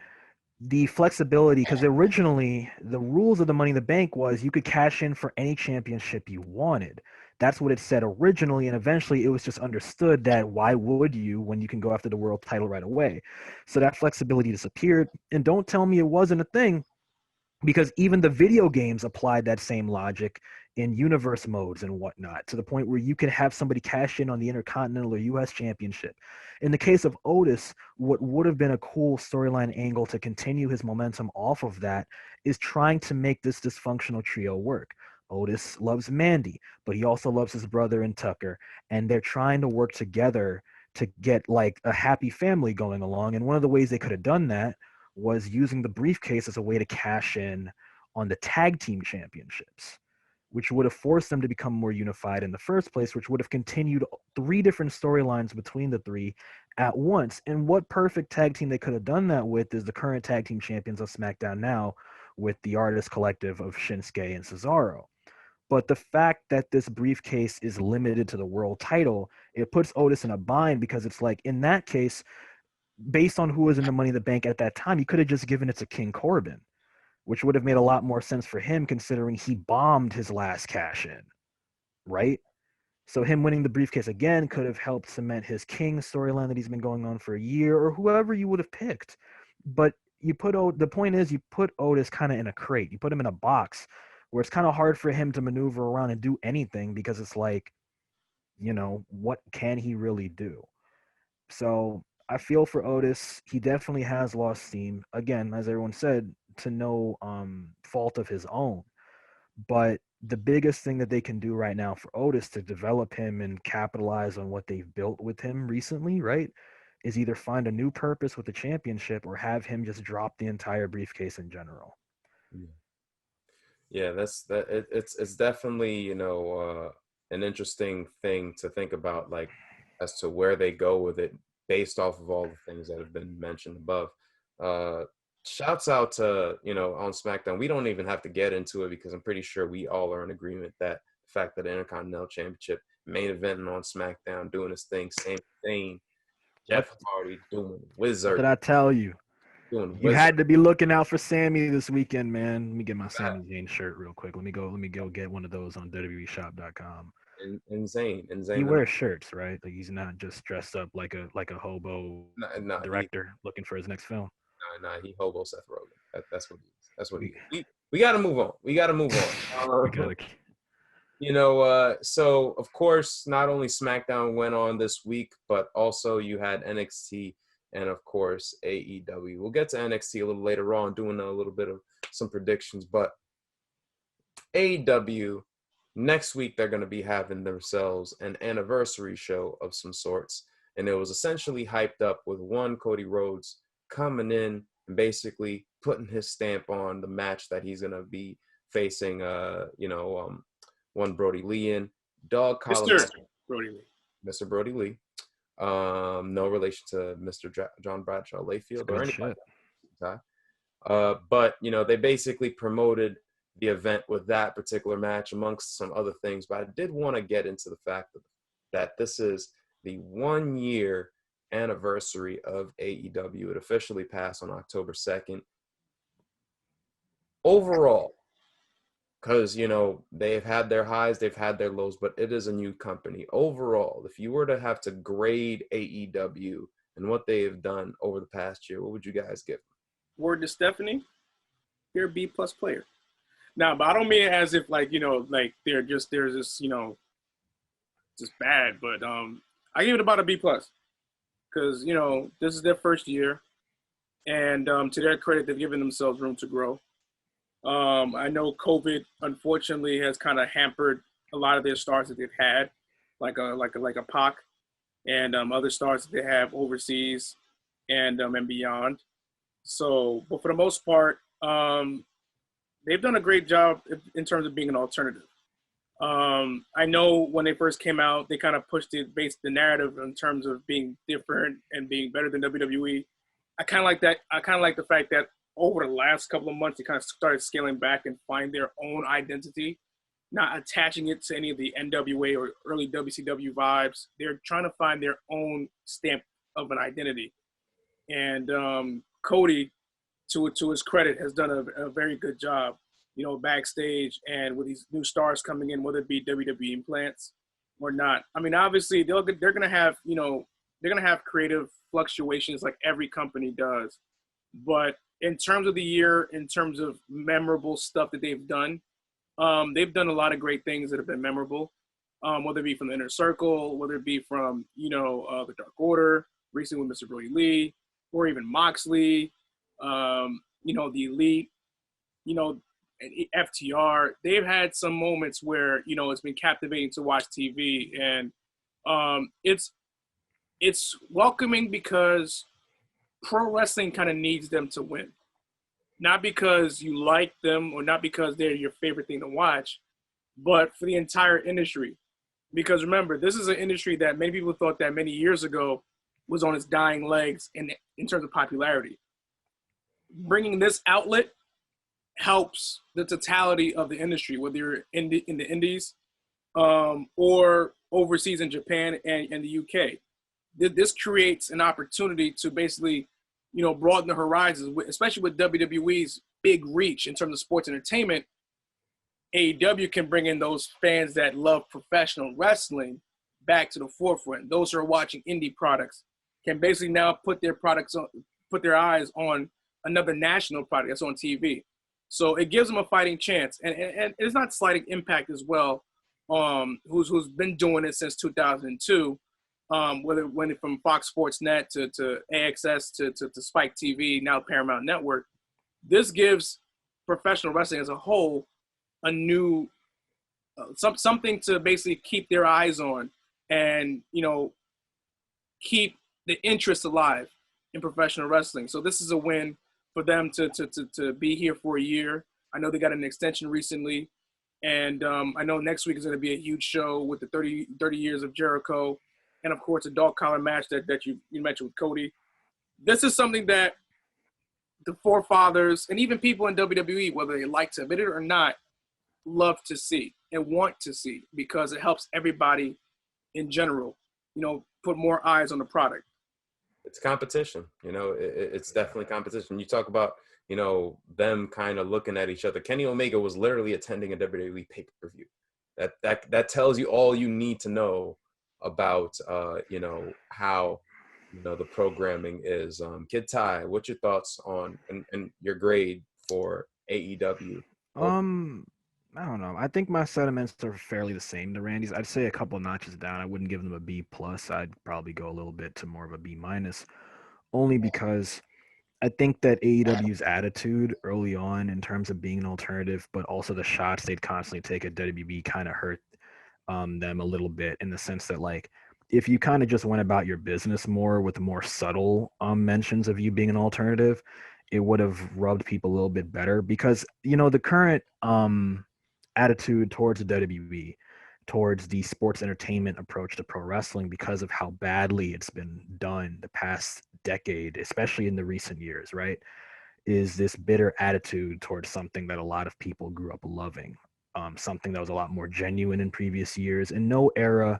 the flexibility, because originally the rules of the Money in the Bank was you could cash in for any championship you wanted. That's what it said originally, and eventually it was just understood that why would you when you can go after the world title right away? So that flexibility disappeared, and don't tell me it wasn't a thing, because even the video games applied that same logic in universe modes and whatnot, to the point where you could have somebody cash in on the Intercontinental or US Championship. In the case of Otis, what would have been a cool storyline angle to continue his momentum off of that is trying to make this dysfunctional trio work. Otis loves Mandy, but he also loves his brother and Tucker, and they're trying to work together to get, like, a happy family going along. And one of the ways they could have done that was using the briefcase as a way to cash in on the tag team championships, which would have forced them to become more unified in the first place, which would have continued 3 different storylines between the 3 at once. And what perfect tag team they could have done that with is the current tag team champions of SmackDown now, with the Artist Collective of Shinsuke and Cesaro. But the fact that this briefcase is limited to the world title, it puts Otis in a bind, because it's like, in that case, based on who was in the Money in the Bank at that time, he could have just given it to King Corbin, which would have made a lot more sense for him, considering he bombed his last cash in, right? So him winning the briefcase again could have helped cement his King storyline that he's been going on for a year, or whoever you would have picked. But the point is, you put Otis kind of in a crate. You put him in a box where it's kind of hard for him to maneuver around and do anything, because it's like, what can he really do? So I feel for Otis. He definitely has lost steam. Again, as everyone said, to no fault of his own. But the biggest thing that they can do right now for Otis to develop him and capitalize on what they've built with him recently, right, is either find a new purpose with the championship or have him just drop the entire briefcase in general. Yeah, it's definitely, an interesting thing to think about, like, as to where they go with it based off of all the things that have been mentioned above. Shouts out to, on SmackDown. We don't even have to get into it, because I'm pretty sure we all are in agreement that the fact that the Intercontinental Championship main eventing on SmackDown, doing his thing, same thing, Jeff Hardy doing Wizard. What did I tell you? You had to be looking out for Sami this weekend, man. Let me get my Sami Zayn shirt real quick. Let me go get one of those on WWEshop.com. And Zayn. He wears shirts, right? Like, he's not just dressed up like a hobo director looking for his next film. No, he hobo Seth Rogen. That's what he is. We got to move on. We got to move on. So of course, not only SmackDown went on this week, but also you had NXT and of course AEW. We'll get to NXT a little later on, doing a little bit of some predictions, but AEW, next week they're going to be having themselves an anniversary show of some sorts, and it was essentially hyped up with one Cody Rhodes coming in and basically putting his stamp on the match that he's going to be facing, one Brody Lee in. Dog collar. Mr. Brody Lee. No relation to Mr. John Bradshaw Layfield or anybody. But, they basically promoted the event with that particular match amongst some other things. But I did want to get into the fact that this is the 1 year anniversary of AEW. It officially passed on October 2nd. Overall, because, they've had their highs, they've had their lows, but it is a new company. Overall, if you were to have to grade AEW and what they have done over the past year, what would you guys give them? Word to Stephanie, you're a B+ player. Now, but I don't mean it as if they're just bad, but I give it about a B+, because this is their first year, and to their credit, they've given themselves room to grow. I know COVID unfortunately has kind of hampered a lot of their stars that they've had, like a Pac and other stars that they have overseas and beyond. So, but for the most part, they've done a great job in terms of being an alternative. I know when they first came out, they kind of pushed the narrative in terms of being different and being better than WWE. I kind of like that. I kind of like the fact that over the last couple of months, they kind of started scaling back and find their own identity, not attaching it to any of the NWA or early WCW vibes. They're trying to find their own stamp of an identity. And Cody, to his credit, has done a very good job, backstage and with these new stars coming in, whether it be WWE implants or not. I mean, obviously they're going to have, they're going to have creative fluctuations like every company does. But in terms of the year, in terms of memorable stuff that they've done a lot of great things that have been memorable, whether it be from the Inner Circle, whether it be from, the Dark Order, recently with Mr. Brody Lee, or even Moxley, the Elite, FTR. They've had some moments where, it's been captivating to watch TV, and it's welcoming because pro wrestling kind of needs them to win. Not because you like them or not because they're your favorite thing to watch, but for the entire industry. Because remember, this is an industry that many people thought that many years ago was on its dying legs in terms of popularity. Bringing this outlet helps the totality of the industry, whether you're in the indies or overseas in Japan and the UK. This creates an opportunity to basically, broaden the horizons, especially with WWE's big reach in terms of sports entertainment. AEW can bring in those fans that love professional wrestling back to the forefront. Those who are watching indie products can basically now put their eyes on another national product that's on TV. So it gives them a fighting chance, and it's not slighting Impact as well, who's been doing it since 2002, whether it went from Fox Sports Net to AXS to Spike TV, now Paramount Network. This gives professional wrestling as a whole a new something to basically keep their eyes on, and keep the interest alive in professional wrestling. So this is a win for them to be here for a year. I know they got an extension recently, and I know next week is going to be a huge show with the 30 years of Jericho, and of course a dog collar match that you mentioned with Cody. This is something that the forefathers and even people in WWE, whether they like to admit it or not, love to see and want to see, because it helps everybody in general, put more eyes on the product. It's competition, it's definitely competition. You talk about, them kind of looking at each other. Kenny Omega was literally attending a WWE pay-per-view. That tells you all you need to know about, how, the programming is. Kid Ty, what's your thoughts on and your grade for AEW? I don't know. I think my sentiments are fairly the same to Randy's. I'd say a couple notches down. I wouldn't give them a B plus. I'd probably go a little bit to more of a B minus, only because I think that AEW's attitude early on in terms of being an alternative, but also the shots they'd constantly take at WWE kind of hurt them a little bit, in the sense that, like, if you kind of just went about your business more with more subtle mentions of you being an alternative, it would have rubbed people a little bit better. Because the current attitude towards the WWE, towards the sports entertainment approach to pro wrestling, because of how badly it's been done the past decade, especially in the recent years, right, is this bitter attitude towards something that a lot of people grew up loving, something that was a lot more genuine in previous years. And no era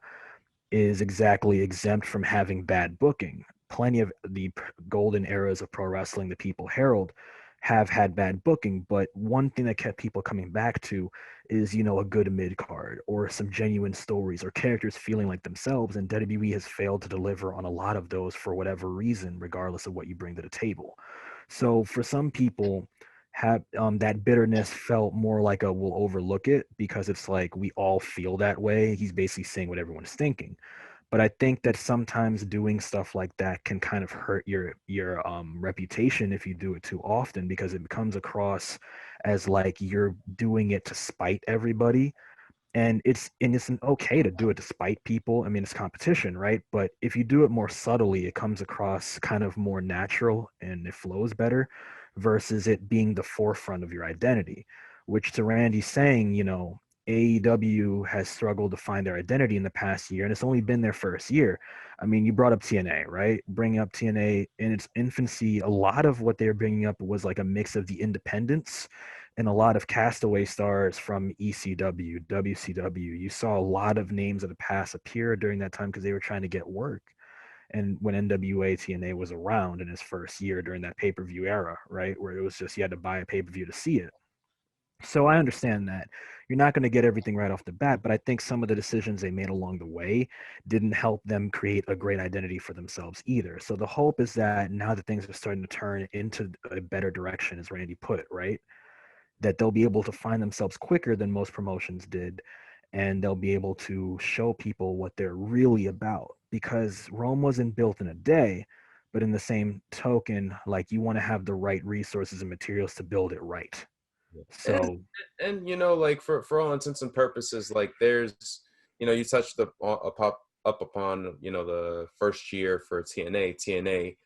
is exactly exempt from having bad booking. Plenty of the golden eras of pro wrestling the people herald have had bad booking, but one thing that kept people coming back to is, a good mid card or some genuine stories or characters feeling like themselves. And WWE has failed to deliver on a lot of those for whatever reason, regardless of what you bring to the table. So for some people, have that bitterness felt more like a we'll overlook it, because it's like we all feel that way. He's basically saying what everyone's thinking. But I think that sometimes doing stuff like that can kind of hurt your reputation if you do it too often, because it comes across as like you're doing it to spite everybody. And it's okay to do it to spite people. I mean, it's competition, right? But if you do it more subtly, it comes across kind of more natural and it flows better, versus it being the forefront of your identity, which, to Randy's saying, AEW has struggled to find their identity in the past year, and it's only been their first year. I mean, you brought up TNA, right? Bringing up TNA in its infancy, a lot of what they were bringing up was like a mix of the independents and a lot of castaway stars from ECW, WCW. You saw a lot of names of the past appear during that time because they were trying to get work. And when NWA TNA was around in his first year during that pay-per-view era, right, where it was just you had to buy a pay-per-view to see it. So I understand that you're not going to get everything right off the bat, but I think some of the decisions they made along the way didn't help them create a great identity for themselves either. So the hope is that now that things are starting to turn into a better direction, as Randy put it, right, that they'll be able to find themselves quicker than most promotions did, and they'll be able to show people what they're really about. Because Rome wasn't built in a day, but in the same token, like, you want to have the right resources and materials to build it right. So and like for all intents and purposes, like there's you touched up upon the first year for TNA.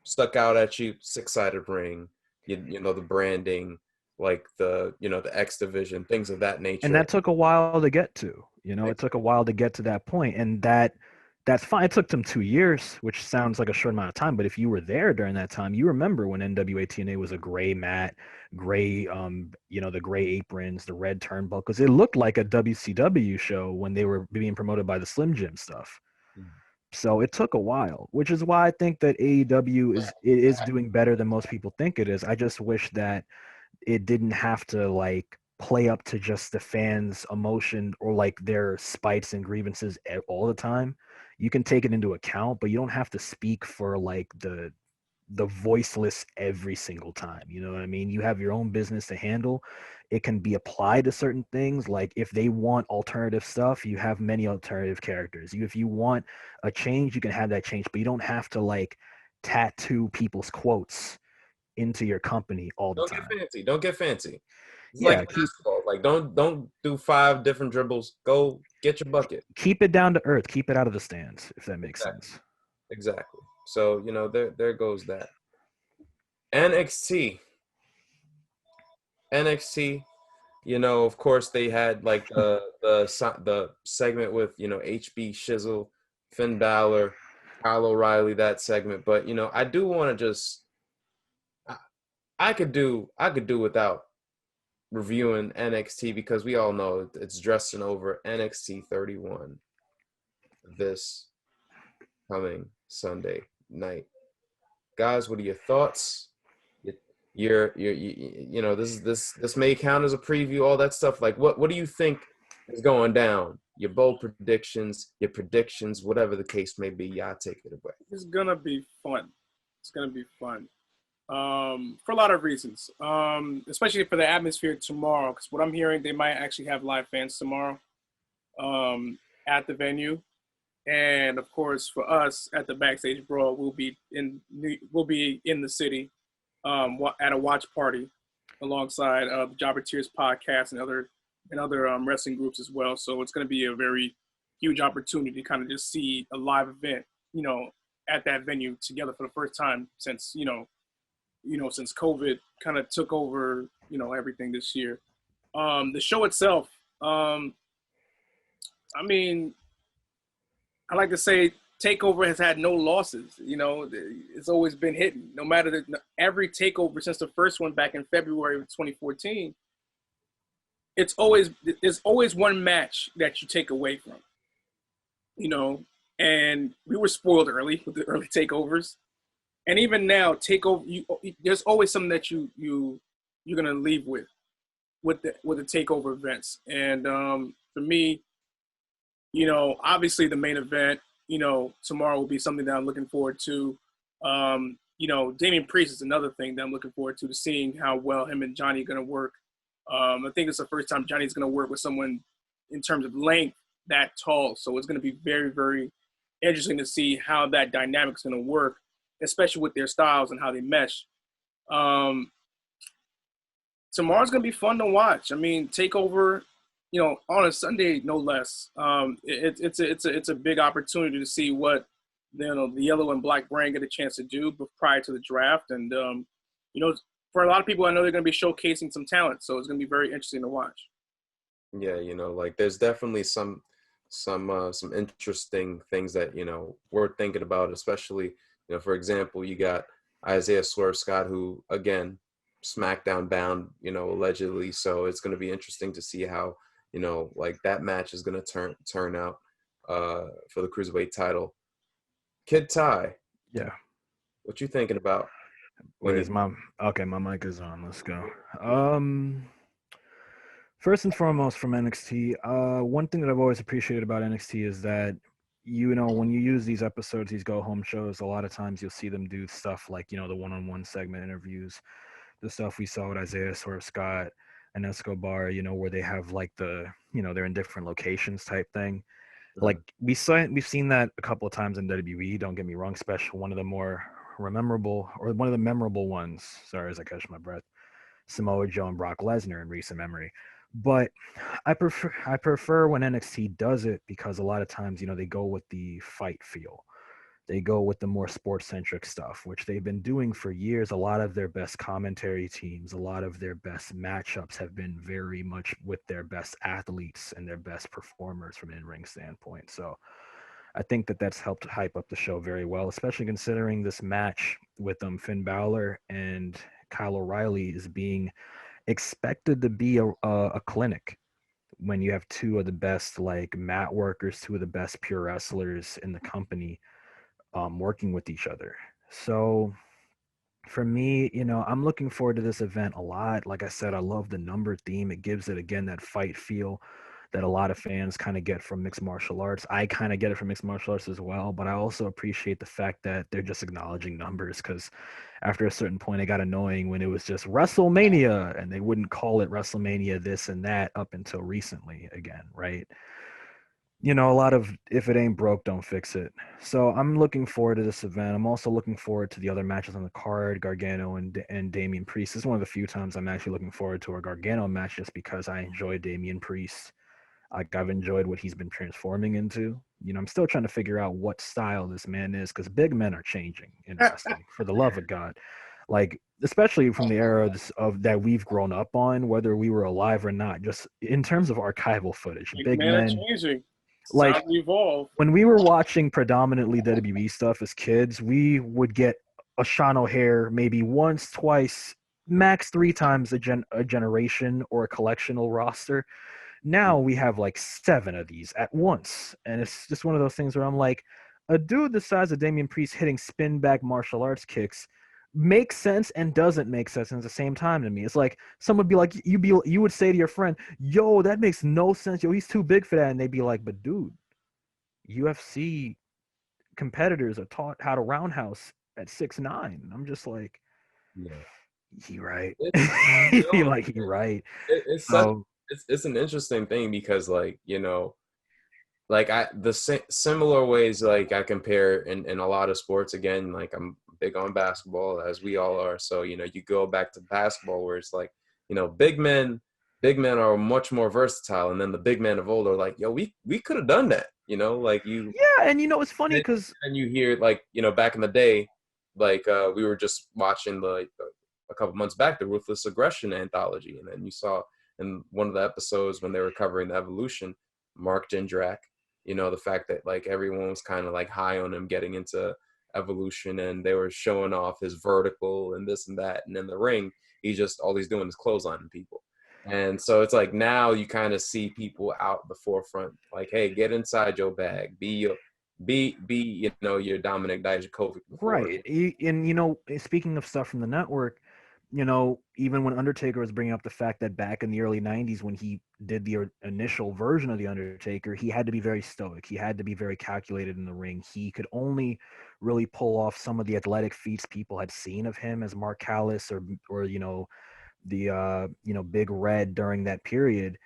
stuck out at you, six-sided ring, you know, the branding, like the, you know, the X division, things of that nature. And that took a while to get to. You know, it took a while to get to that point, and that's fine. It took them 2 years, which sounds like a short amount of time, but if you were there during that time, you remember when NWA TNA was a gray mat, gray, you know, the gray aprons, the red turnbuckles. It looked like a WCW show when they were being promoted by the Slim Jim stuff. So it took a while, which is why I think that AEW is doing better than most people think it is. I just wish that it didn't have to like play up to just the fans' emotion or like their spites and grievances all the time. You can take it into account, but you don't have to speak for like the voiceless every single time. You know what I mean? You have your own business to handle. It can be applied to certain things. Like if they want alternative stuff, you have many alternative characters. If you want a change, you can have that change, but you don't have to like tattoo people's quotes into your company all the Don't time. get fancy. Don't get fancy. It's Yeah, like basketball. Like don't do 5 different dribbles. Go get your bucket. keep it down to earth. Keep it out of the stands, if that makes sense. Exactly. So, you know, there goes that. NXT. NXT, you know, of course they had like the segment with, you know, HB Shizzle, Finn Balor, Kyle O'Reilly, that segment. But, you know, I do want to just I could do without reviewing NXT because we all know it's dressing over NXT 31 this coming Sunday night. Guys, what are your thoughts? You know, this may count as a preview, all that stuff. Like, what do you think is going down? Your bold predictions, whatever the case may be. Y'all take it away. It's gonna be fun. It's gonna be fun. For a lot of reasons. Especially for the atmosphere tomorrow, because what I'm hearing, they might actually have live fans tomorrow at the venue. And of course, for us at the Backstage Brawl, we'll be in the city at a watch party alongside the Jobber Tears podcast and other wrestling groups as well. So it's going to be a very huge opportunity to kind of just see a live event, you know, at that venue together for the first time since since COVID kind of took over, you know, everything this year. The show itself, I mean, I like to say TakeOver has had no losses. You know, it's always been hitting. No matter every TakeOver since the first one back in February of 2014, there's always one match that you take away from. You know, and we were spoiled early with the early TakeOvers, and even now TakeOver, there's always something that you're gonna leave with the TakeOver events. And for me, you know, obviously the main event, you know, tomorrow will be something that I'm looking forward to. You know, Damian Priest is another thing that I'm looking forward to seeing how well him and Johnny are going to work. I think it's the first time Johnny's going to work with someone in terms of length that tall. So it's going to be very, very interesting to see how that dynamic is going to work, especially with their styles and how they mesh. Tomorrow's going to be fun to watch. I mean, TakeOver, you know, on a Sunday, no less. It's a big opportunity to see what the yellow and black brand get a chance to do prior to the draft. And, you know, for a lot of people, I know they're going to be showcasing some talent. So it's going to be very interesting to watch. Yeah, you know, like there's definitely some interesting things that, you know, we're thinking about, especially, you know, for example, you got Isaiah Swerve Scott, who, again, SmackDown bound, you know, allegedly. So it's going to be interesting to see how, you know, like that match is going to turn out for the Cruiserweight title. Kid Ty. Yeah. What you thinking about? My mic is on. Let's go. First and foremost from NXT, one thing that I've always appreciated about NXT is that, you know, when you use these episodes, these go-home shows, a lot of times you'll see them do stuff like, you know, the one-on-one segment interviews, the stuff we saw with Isaiah Swerve Scott and Escobar, you know, where they have like they're in different locations type thing. Mm-hmm. Like we've seen that a couple of times in WWE, don't get me wrong, especially one of the memorable ones, sorry as I catch my breath, Samoa Joe and Brock Lesnar in recent memory. But I prefer when NXT does it because a lot of times, you know, they go with the fight feel. They go with the more sports-centric stuff, which they've been doing for years. A lot of their best commentary teams, a lot of their best matchups have been very much with their best athletes and their best performers from an in-ring standpoint. So I think that that's helped hype up the show very well, especially considering this match with Finn Balor and Kyle O'Reilly is being expected to be a clinic when you have two of the best like mat workers, two of the best pure wrestlers in the company working with each other. So for me, I'm looking forward to this event a lot. Like I said, I love the number theme. It gives it, again, that fight feel that a lot of fans kind of get from mixed martial arts. I kind of get it from mixed martial arts as well, but I also appreciate the fact that they're just acknowledging numbers, because after a certain point, it got annoying when it was just WrestleMania and they wouldn't call it WrestleMania this and that up until recently again, right? A lot of if it ain't broke, don't fix it. So I'm looking forward to this event. I'm also looking forward to the other matches on the card, Gargano and Damian Priest. This is one of the few times I'm actually looking forward to a Gargano match just because I enjoy Damian Priest. Like, I've enjoyed what he's been transforming into. I'm still trying to figure out what style this man is, because big men are changing in wrestling, for the love of God. Like, especially from the era of that we've grown up on, whether we were alive or not, just in terms of archival footage, Big big men are men. changing. It's Like, time to evolve. when we were watching predominantly WWE stuff as kids, we would get a Sean O'Hare maybe once, twice, max three times a generation or a collectional roster. Now we have like 7 of these at once. And it's just one of those things where I'm like, a dude the size of Damian Priest hitting spin back martial arts kicks makes sense and doesn't make sense at the same time to me. It's like someone would be like, you would say to your friend, yo, that makes no sense. Yo, he's too big for that. And they'd be like, but dude, UFC competitors are taught how to roundhouse at 6'9". I'm just like, Yeah. he right. It's He like he right. it's such So it's an interesting thing because like similar ways, like I compare in a lot of sports. Again, like I'm big on basketball, as we all are. So you go back to basketball where it's like big men are much more versatile, and then the big men of old are like, yo, we could have done that. Like you. yeah, and it's funny because and you hear like back in the day, like we were just watching a couple months back the Ruthless Aggression anthology, and then you saw in one of the episodes when they were covering the Evolution, Mark Jindrak, the fact that like everyone was kind of like high on him getting into Evolution, and they were showing off his vertical and this and that, and in the ring all he's doing is clotheslining people. And so it's like now you kind of see people out the forefront, like, hey, get inside your bag, be your Dominic Dijakovic before. right. And speaking of stuff from the network, even when Undertaker was bringing up the fact that back in the early 90s when he did the initial version of The Undertaker, he had to be very stoic. He had to be very calculated in the ring. He could only really pull off some of the athletic feats people had seen of him as Mark Callis or the Big Red during that period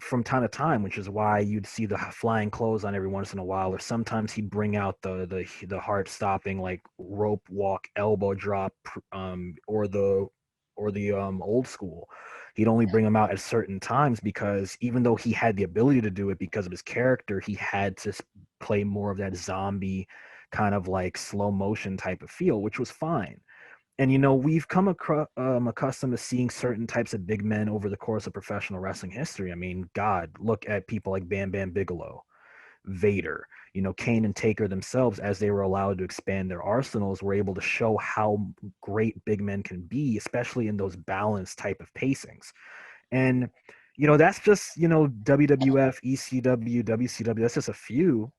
from time to time, which is why you'd see the flying clothesline every once in a while, or sometimes he'd bring out the heart stopping like rope walk elbow drop, or the old school. He'd only bring them out at certain times because even though he had the ability to do it because of his character, he had to play more of that zombie kind of like slow motion type of feel, which was fine. And we've come accustomed to seeing certain types of big men over the course of professional wrestling history. I mean, God, look at people like Bam Bam Bigelow, Vader, Kane and Taker themselves, as they were allowed to expand their arsenals, were able to show how great big men can be, especially in those balanced type of pacings. And, that's just, WWF, ECW, WCW, that's just a few.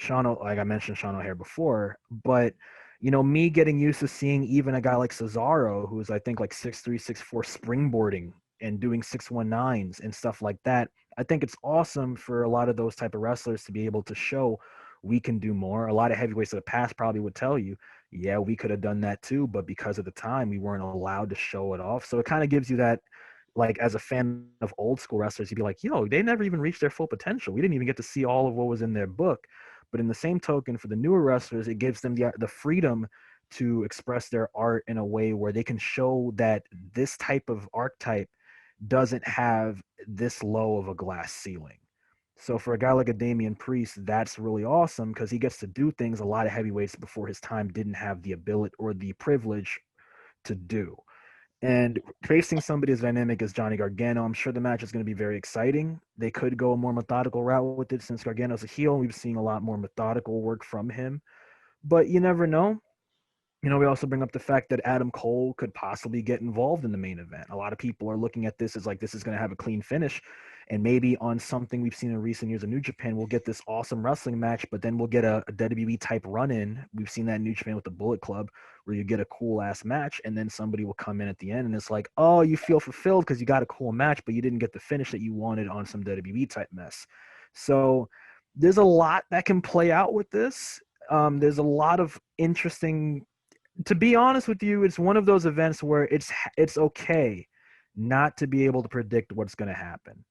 Like I mentioned Sean O'Hare before, but me getting used to seeing even a guy like Cesaro, who's I think like 6'3", 6'4", springboarding and doing 619s and stuff like that. I think it's awesome for a lot of those type of wrestlers to be able to show we can do more. A lot of heavyweights of the past probably would tell you, yeah, we could have done that too, but because of the time, we weren't allowed to show it off. So it kind of gives you that, like, as a fan of old school wrestlers, you'd be like, yo, they never even reached their full potential. We didn't even get to see all of what was in their book. But in the same token, for the newer wrestlers, it gives them the freedom to express their art in a way where they can show that this type of archetype doesn't have this low of a glass ceiling. So for a guy like a Damian Priest, that's really awesome because he gets to do things a lot of heavyweights before his time didn't have the ability or the privilege to do. And facing somebody as dynamic as Johnny Gargano, I'm sure the match is going to be very exciting. They could go a more methodical route with it since Gargano's a heel. We've seen a lot more methodical work from him. But you never know. We also bring up the fact that Adam Cole could possibly get involved in the main event. A lot of people are looking at this as like this is going to have a clean finish. And maybe on something we've seen in recent years of New Japan, we'll get this awesome wrestling match, but then we'll get a WWE type run in. We've seen that in New Japan with the Bullet Club, where you get a cool ass match, and then somebody will come in at the end, and it's like, oh, you feel fulfilled because you got a cool match, but you didn't get the finish that you wanted on some WWE type mess. So there's a lot that can play out with this. There's a lot of interesting. To be honest with you, it's one of those events where it's okay not to be able to predict what's going to happen.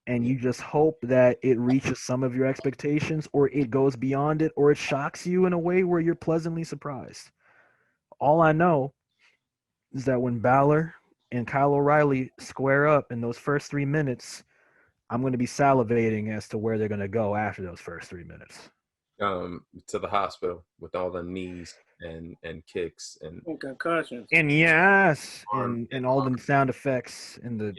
And you just hope that it reaches some of your expectations or it goes beyond it or it shocks you in a way where you're pleasantly surprised. All I know is that when Balor and Kyle O'Reilly square up in those first 3 minutes, I'm going to be salivating as to where they're going to go after those first 3 minutes. To the hospital with all the knees and kicks and concussions. And yes, and all the sound effects and the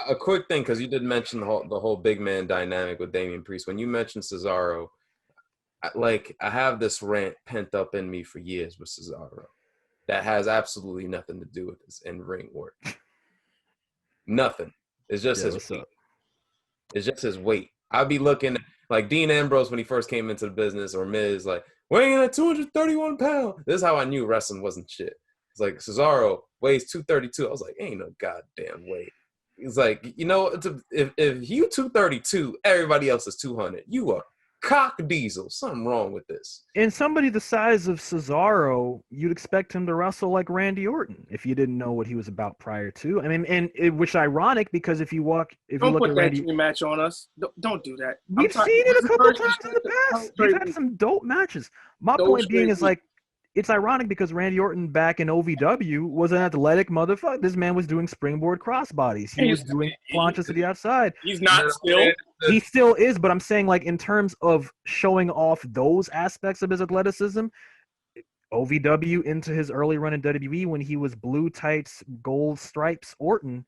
a quick thing, because you did mention the whole big man dynamic with Damian Priest. When you mentioned Cesaro, I have this rant pent up in me for years with Cesaro that has absolutely nothing to do with his in-ring work. Nothing. It's just his weight. It's just his weight. I'd be looking like Dean Ambrose when he first came into the business, or Miz, like weighing in at 231 pounds. This is how I knew wrestling wasn't shit. It's like Cesaro weighs 232. I was like, ain't no goddamn way. He's like, if you 232, everybody else is 200. You are cock diesel. Something wrong with this. And somebody the size of Cesaro, you'd expect him to wrestle like Randy Orton if you didn't know what he was about prior to. I mean, which ironic because if you look at Randy, match on us. Don't do that. We've seen it a couple times in the past. We've had some dope matches. My point being is like, it's ironic because Randy Orton back in OVW was an athletic motherfucker. This man was doing springboard crossbodies. He was doing planches to the outside. He's not still. He still is, but I'm saying like in terms of showing off those aspects of his athleticism, OVW into his early run in WWE when he was blue tights, gold stripes Orton,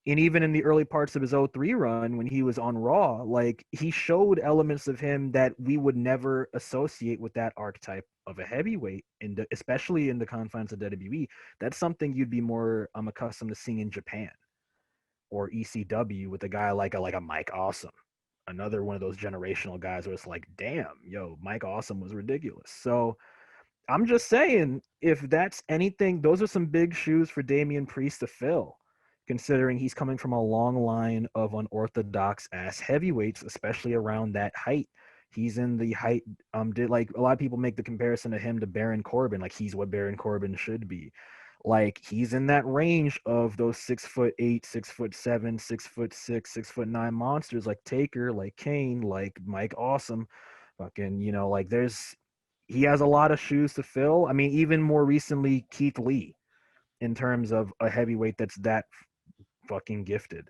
and even in the early parts of his 03 run when he was on Raw, like he showed elements of him that we would never associate with that archetype of a heavyweight, especially in the confines of WWE. That's something you'd be more accustomed to seeing in Japan or ECW with a guy like a Mike Awesome, another one of those generational guys where it's like, damn, yo, Mike Awesome was ridiculous. So I'm just saying, if that's anything, those are some big shoes for Damian Priest to fill, considering he's coming from a long line of unorthodox ass heavyweights, especially around that height. He's in the height. Like a lot of people make the comparison of him to Baron Corbin, like he's what Baron Corbin should be. Like he's in that range of those 6'8", 6'7", 6'6", 6'9" monsters like Taker, like Kane, like Mike Awesome, fucking like he has a lot of shoes to fill. I mean, even more recently, Keith Lee, in terms of a heavyweight that's that fucking gifted.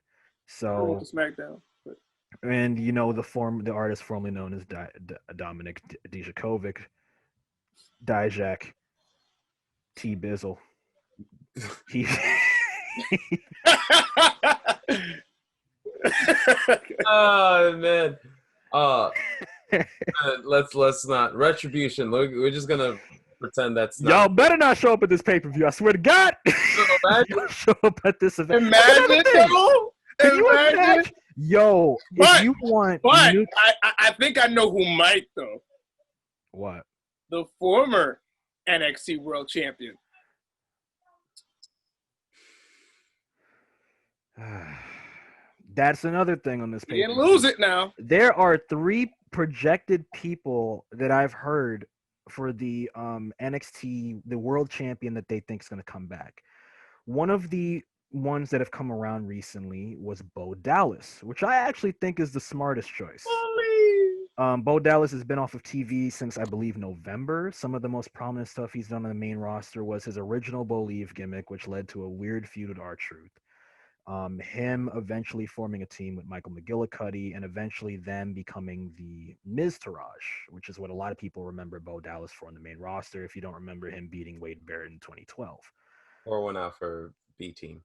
So SmackDown. And the artist formerly known as Dominic Dijakovic, Dijak, T Bizzle. Oh man. Let's not retribution. Look, we're just gonna pretend that's not. Y'all better not show up at this pay-per-view. I swear to God. Y'all show up at this event. Imagine. Can you imagine? Yo, if you want, I think I know who might though. What? The former NXT World Champion. That's another thing on this page. You didn't lose it now. There are 3 projected people that I've heard for the NXT, the World Champion that they think is going to come back. One of the ones that have come around recently was Bo Dallas, which I actually think is the smartest choice. Bo Dallas has been off of TV since I believe November. Some of the most prominent stuff he's done on the main roster was his original Believe gimmick, which led to a weird feud with R-Truth. Him eventually forming a team with Michael McGillicuddy, and eventually them becoming the Miz Taraj, which is what a lot of people remember Bo Dallas for on the main roster. If you don't remember him beating Wade Barrett in 2012, Or went out for B team.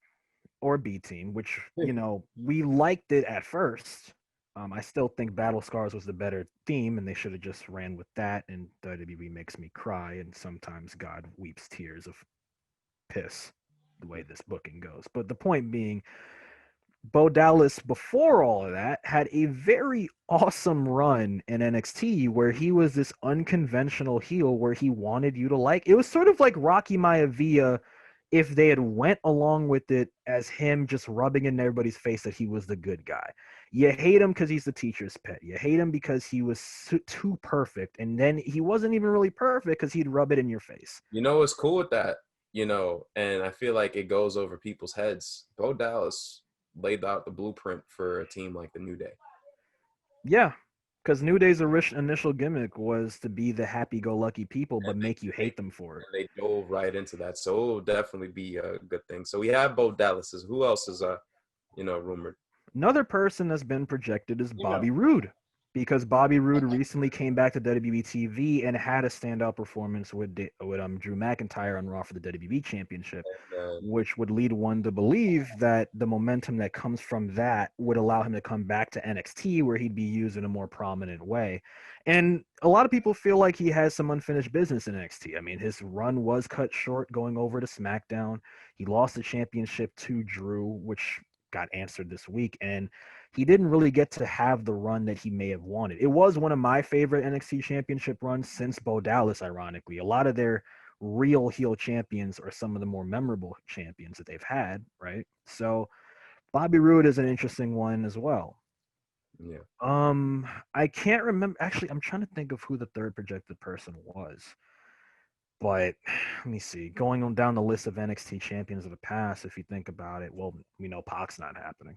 or B Team, which we liked it at first. I still think Battle Scars was the better theme, and they should have just ran with that. And WWE makes me cry, and sometimes God weeps tears of piss the way this booking goes. But the point being, Bo Dallas, before all of that, had a very awesome run in NXT where he was this unconventional heel where he wanted you to like. It was sort of like Rocky Maivia if they had went along with it as him just rubbing in everybody's face that he was the good guy. You hate him because he's the teacher's pet. You hate him because he was too perfect. And then he wasn't even really perfect because he'd rub it in your face. You know what's cool with that? And I feel like it goes over people's heads. Bo Dallas laid out the blueprint for a team like the New Day. Yeah, because New Day's initial gimmick was to be the happy-go-lucky people, but make you hate them for it. They dove right into that, so it will definitely be a good thing. So we have Bo Dallas. Who else is rumored? Another person that's been projected is Bobby Roode, because Bobby Roode recently came back to WWE TV and had a standout performance with Drew McIntyre on Raw for the WWE Championship, which would lead one to believe that the momentum that comes from that would allow him to come back to NXT, where he'd be used in a more prominent way. And a lot of people feel like he has some unfinished business in NXT. I mean, his run was cut short going over to SmackDown. He lost the championship to Drew, which got answered this week, and he didn't really get to have the run that he may have wanted. It was one of my favorite NXT championship runs since Bo Dallas, ironically. A lot of their real heel champions are some of the more memorable champions that they've had, right? So Bobby Roode is an interesting one as well. Yeah. I can't remember. Actually, I'm trying to think of who the third projected person was. But let me see. Going on down the list of NXT champions of the past, if you think about it, well, we know Pac's not happening.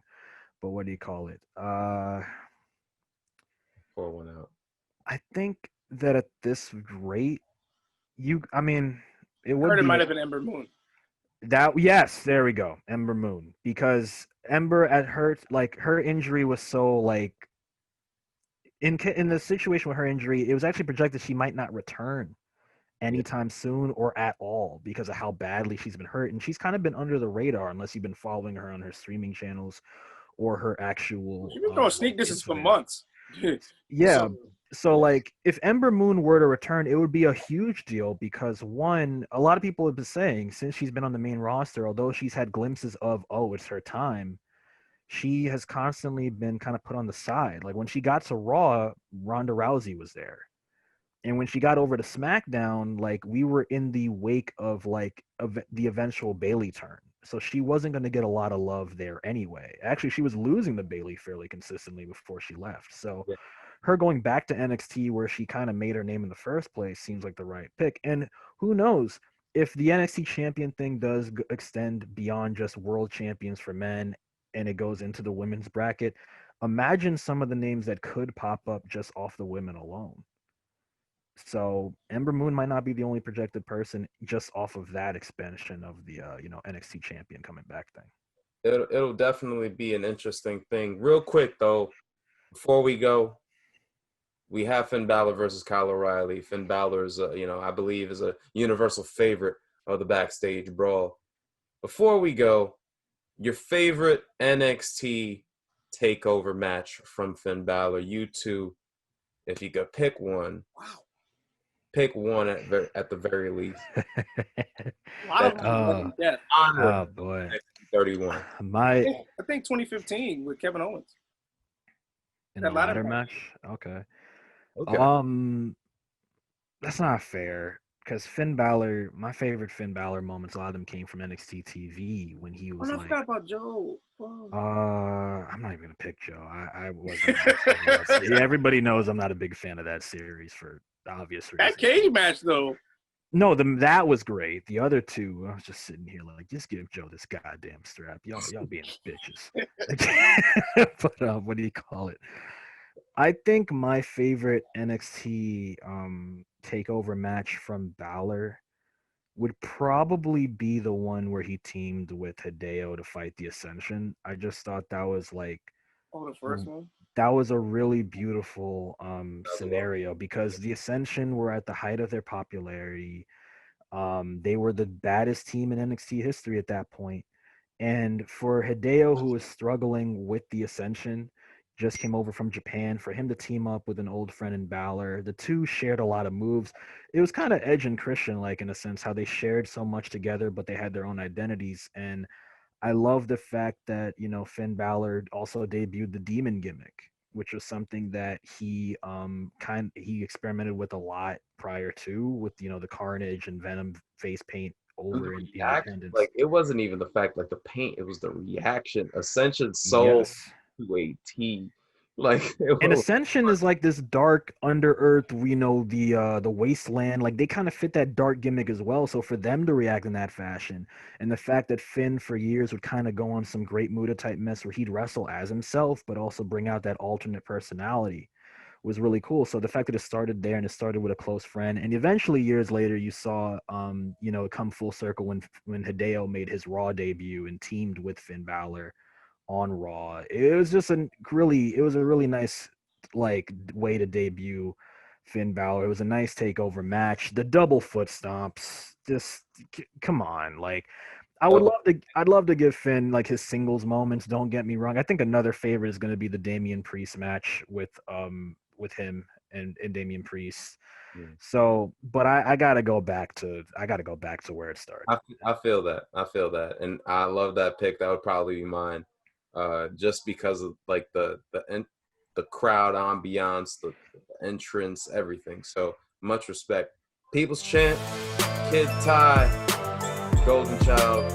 But what do you call it? Pour one out. I think that at this rate, it would it might have been Ember Moon. Yes, there we go. Ember Moon. Because Ember at her injury was so like in the situation with her injury, it was actually projected she might not return anytime soon or at all because of how badly she's been hurt. And she's kind of been under the radar unless you've been following her on her streaming channels or her actual. She's been going sneak distance for months. Yeah. So like if Ember Moon were to return, it would be a huge deal because one, a lot of people have been saying since she's been on the main roster, although she's had glimpses of, it's her time, she has constantly been kind of put on the side. Like when she got to Raw, Ronda Rousey was there. And when she got over to SmackDown, like we were in the wake of the eventual Bayley turn. So she wasn't going to get a lot of love there anyway. Actually, she was losing the Bayley fairly consistently before she left. So her going back to NXT where she kind of made her name in the first place seems like the right pick. And who knows if the NXT champion thing does extend beyond just world champions for men and it goes into the women's bracket, imagine some of the names that could pop up just off the women alone. So Ember Moon might not be the only projected person just off of that expansion of the NXT champion coming back thing. It'll definitely be an interesting thing. Real quick though, before we go, we have Finn Balor versus Kyle O'Reilly. Finn Balor is, I believe, is a universal favorite of the Backstage Brawl. Before we go, your favorite NXT TakeOver match from Finn Balor. You two, if you could pick one. Wow. Pick one at the very least. Oh boy. 31. I think 2015 with Kevin Owens. In the ladder match? Okay. That's not fair because Finn Balor, my favorite Finn Balor moments, a lot of them came from NXT TV when he was I forgot about Joe. I'm not even gonna pick Joe. I wasn't. Everybody knows I'm not a big fan of that series for obvious reasons. That cage match though. No, that was great. The other two, I was just sitting here like, just give Joe this goddamn strap. Y'all being bitches. But what do you call it? I think my favorite NXT takeover match from Balor would probably be the one where he teamed with Hideo to fight the Ascension. I just thought that was like Oh, the first one. that was a really beautiful That was a lot. scenario because the Ascension were at the height of their popularity. They were the baddest team in NXT history at that point. And for Hideo, who was struggling with the Ascension, just came over from Japan, for him to team up with an old friend in Balor, the two shared a lot of moves. It was kind of Edge and Christian, like in a sense, how they shared so much together, but they had their own identities. And I love the fact that, Finn Balor also debuted the demon gimmick, which was something that he experimented with a lot prior to, with the Carnage and Venom face paint And the over in reaction, Independence. like it wasn't even the fact, like the paint, it was the reaction. Ascension sold Yes. to a T. Like it And was, Ascension is like this dark under earth, the wasteland. Like they kind of fit that dark gimmick as well. So for them to react in that fashion, and the fact that Finn for years would kind of go on some Great Muta type mess where he'd wrestle as himself, but also bring out that alternate personality was really cool. So the fact that it started there and it started with a close friend, and eventually years later you saw, it come full circle when Hideo made his Raw debut and teamed with Finn Balor on Raw. It was a really nice like way to debut Finn Balor. It was a nice takeover match. The double foot stomps, just come on, like double. I'd love to give Finn like his singles moments. Don't get me wrong. I think another favorite is going to be the Damian Priest match with him and Damian Priest. Mm. So, but I gotta go back to where it started. I feel that. I feel that, and I love that pick. That would probably be mine, just because of like the crowd ambiance, the entrance, everything. So much respect. People's Champ, Kid Ty, Golden Child.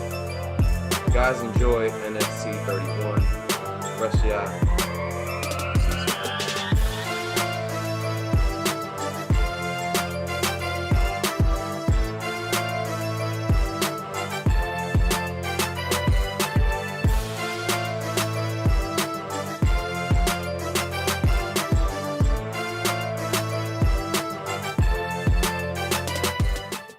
Guys, enjoy NXT 31. Rest of y'all.